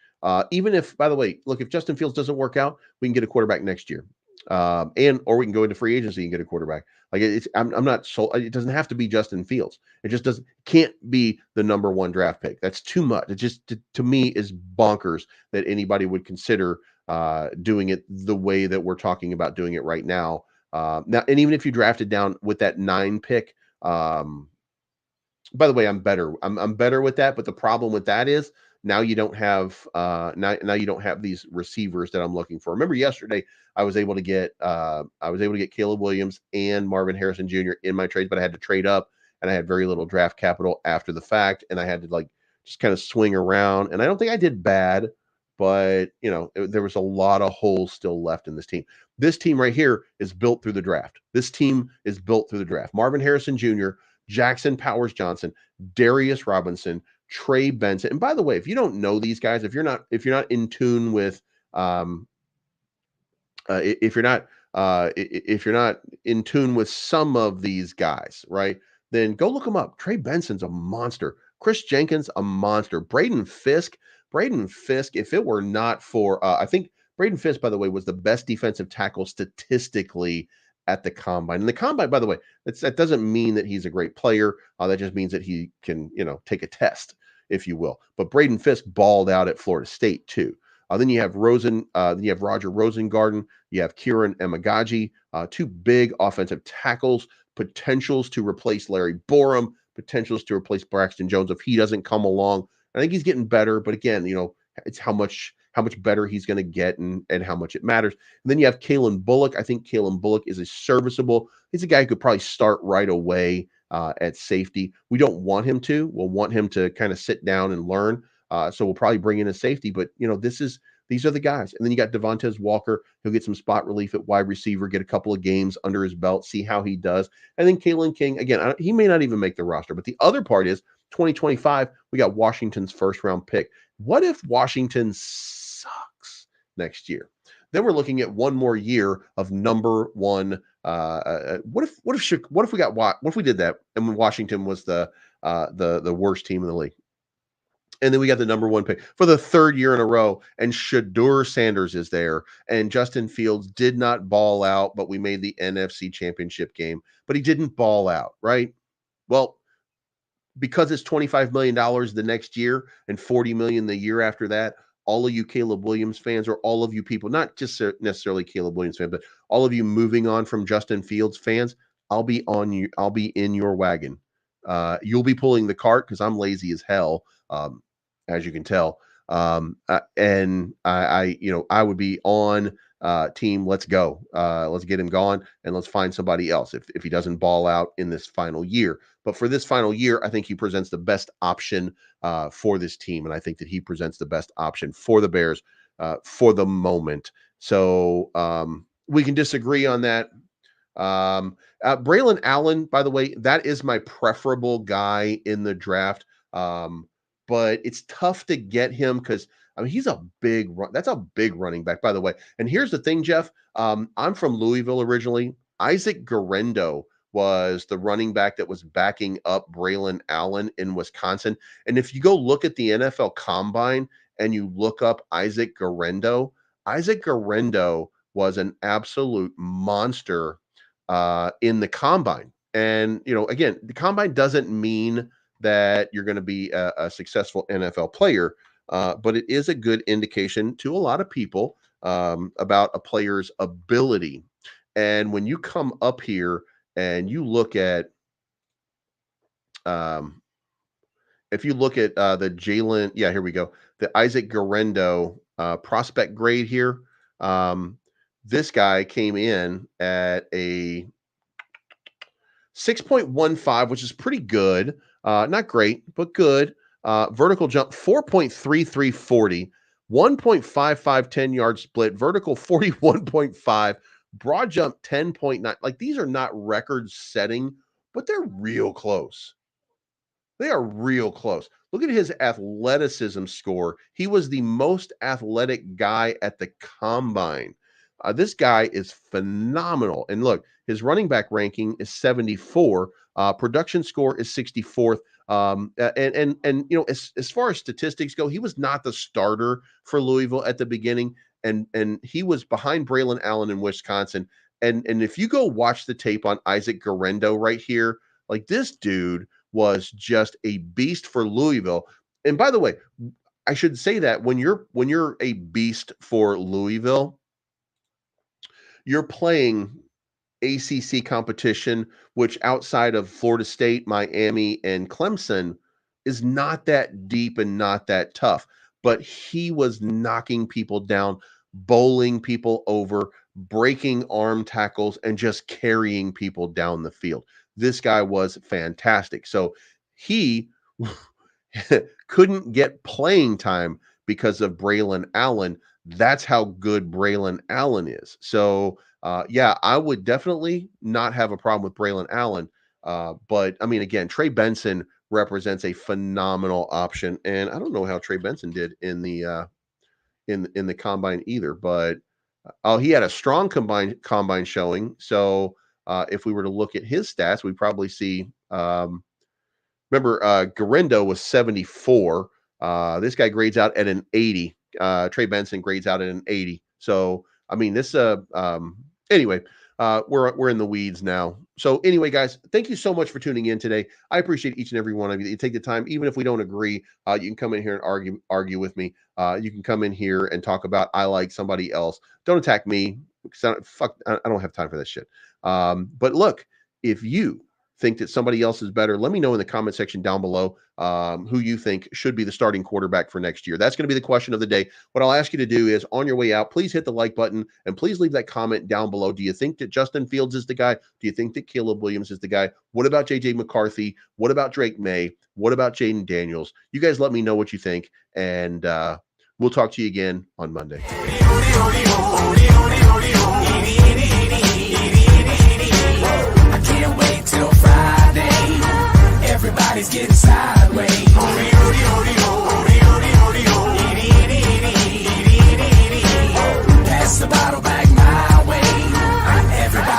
Speaker 1: Even if, by the way, look, if Justin Fields doesn't work out, we can get a quarterback next year, or we can go into free agency and get a quarterback. Like I'm not so. It doesn't have to be Justin Fields. It just can't be the number 1 draft pick. That's too much. It just to me is bonkers that anybody would consider doing it the way that we're talking about doing it right now. Now, and even if you drafted down with that 9 pick. By the way, I'm better. I'm better with that. But the problem with that is now you don't have now you don't have these receivers that I'm looking for. Remember yesterday I was able to get Caleb Williams and Marvin Harrison Jr. in my trades, but I had to trade up and I had very little draft capital after the fact, and I had to just kind of swing around. And I don't think I did bad, but there was a lot of holes still left in this team. This team right here is built through the draft. This team is built through the draft. Marvin Harrison Jr., Jackson Powers Johnson, Darius Robinson, Trey Benson. And by the way, if you don't know these guys, if you're not in tune with if you're not in tune with some of these guys, right, then go look them up. Trey Benson's a monster. Chris Jenkins, a monster. Braden Fisk, if it were not for I think Braden Fisk, by the way, was the best defensive tackle statistically at the combine. And the combine, by the way, that doesn't mean that he's a great player. That just means that he can, take a test, if you will. But Braden Fisk balled out at Florida State too. Then you have then you have Roger Rosengarten, you have Kieran Emagaji, two big offensive tackles, potentials to replace Larry Borum, potentials to replace Braxton Jones if he doesn't come along. I think he's getting better, but again, it's how much better he's going to get and how much it matters. And then you have Kalen Bullock. I think Kalen Bullock is a serviceable. He's a guy who could probably start right away at safety. We don't want him to. We'll want him to kind of sit down and learn. So we'll probably bring in a safety. But these are the guys. And then you got Devontae Walker. He'll get some spot relief at wide receiver, get a couple of games under his belt, see how he does. And then Kalen King, again, he may not even make the roster. But the other part is 2025, we got Washington's first round pick. What if Washington sucks next year? Then we're looking at one more year of number one. What if we did that and when Washington was the worst team in the league? And then we got the number one pick for the third year in a row, and Shedeur Sanders is there, and Justin Fields did not ball out, but we made the NFC Championship game, but he didn't ball out, right? Well, because it's $25 million the next year and $40 million the year after that, all of you Caleb Williams fans, or all of you people, not just necessarily Caleb Williams fans, but all of you moving on from Justin Fields fans, I'll be in your wagon. You'll be pulling the cart because I'm lazy as hell, as you can tell. And I would be on team. Let's go. Let's get him gone and let's find somebody else if he doesn't ball out in this final year. But for this final year, I think he presents the best option for this team. And I think that he presents the best option for the Bears for the moment. So we can disagree on that. Braylon Allen, by the way, that is my preferable guy in the draft. But it's tough to get him because he's that's a big running back, by the way. And here's the thing, Jeff. I'm from Louisville originally. Isaac Garendo was the running back that was backing up Braylon Allen in Wisconsin. And if you go look at the NFL Combine and you look up Isaac Garendo was an absolute monster in the Combine. And, again, the Combine doesn't mean that you're going to be a successful NFL player, but it is a good indication to a lot of people about a player's ability. And when you come up here and you look at, if you look at the Jaylon, here we go, the Isaac Garendo prospect grade here, this guy came in at a 6.15, which is pretty good. Not great, but good. Vertical jump, 4.3340, 1.55 10-yard split, vertical 41.5, broad jump 10.9. Like, these are not record setting, but they're real close. They are real close. Look at his athleticism score. He was the most athletic guy at the combine. This guy is phenomenal. And look, his running back ranking is 74. Production score is 64th. As far as statistics go, he was not the starter for Louisville at the beginning, and he was behind Braylon Allen in Wisconsin. And if you go watch the tape on Isaac Garendo right here, like, this dude was just a beast for Louisville. And by the way, I should say that when you're a beast for Louisville, you're playing ACC competition, which outside of Florida State, Miami, and Clemson is not that deep and not that tough. But he was knocking people down, bowling people over, breaking arm tackles, and just carrying people down the field. This guy was fantastic. So he couldn't get playing time because of Braylon Allen. That's how good Braylon Allen is. So, I would definitely not have a problem with Braylon Allen. But I mean, again, Trey Benson represents a phenomenal option, and I don't know how Trey Benson did in the in the combine either. But he had a strong combine showing. So if we were to look at his stats, we'd probably see. Remember, Garendo was 74. This guy grades out at an 80. Trey Benson grades out at an 80. So, I mean, this, anyway, we're in the weeds now. So anyway, guys, thank you so much for tuning in today. I appreciate each and every one of you that you take the time, even if we don't agree. You can come in here and argue with me. You can come in here and talk about I like somebody else. Don't attack me. I don't have time for this shit. But look, if you think that somebody else is better, let me know in the comment section down below who you think should be the starting quarterback for next year. That's going to be the question of the day. What I'll ask you to do is on your way out, please hit the like button and please leave that comment down below. Do you think that Justin Fields is the guy? Do you think that Caleb Williams is the guy? What about JJ McCarthy? What about Drake May? What about Jaden Daniels? You guys let me know what you think, and we'll talk to you again on Monday.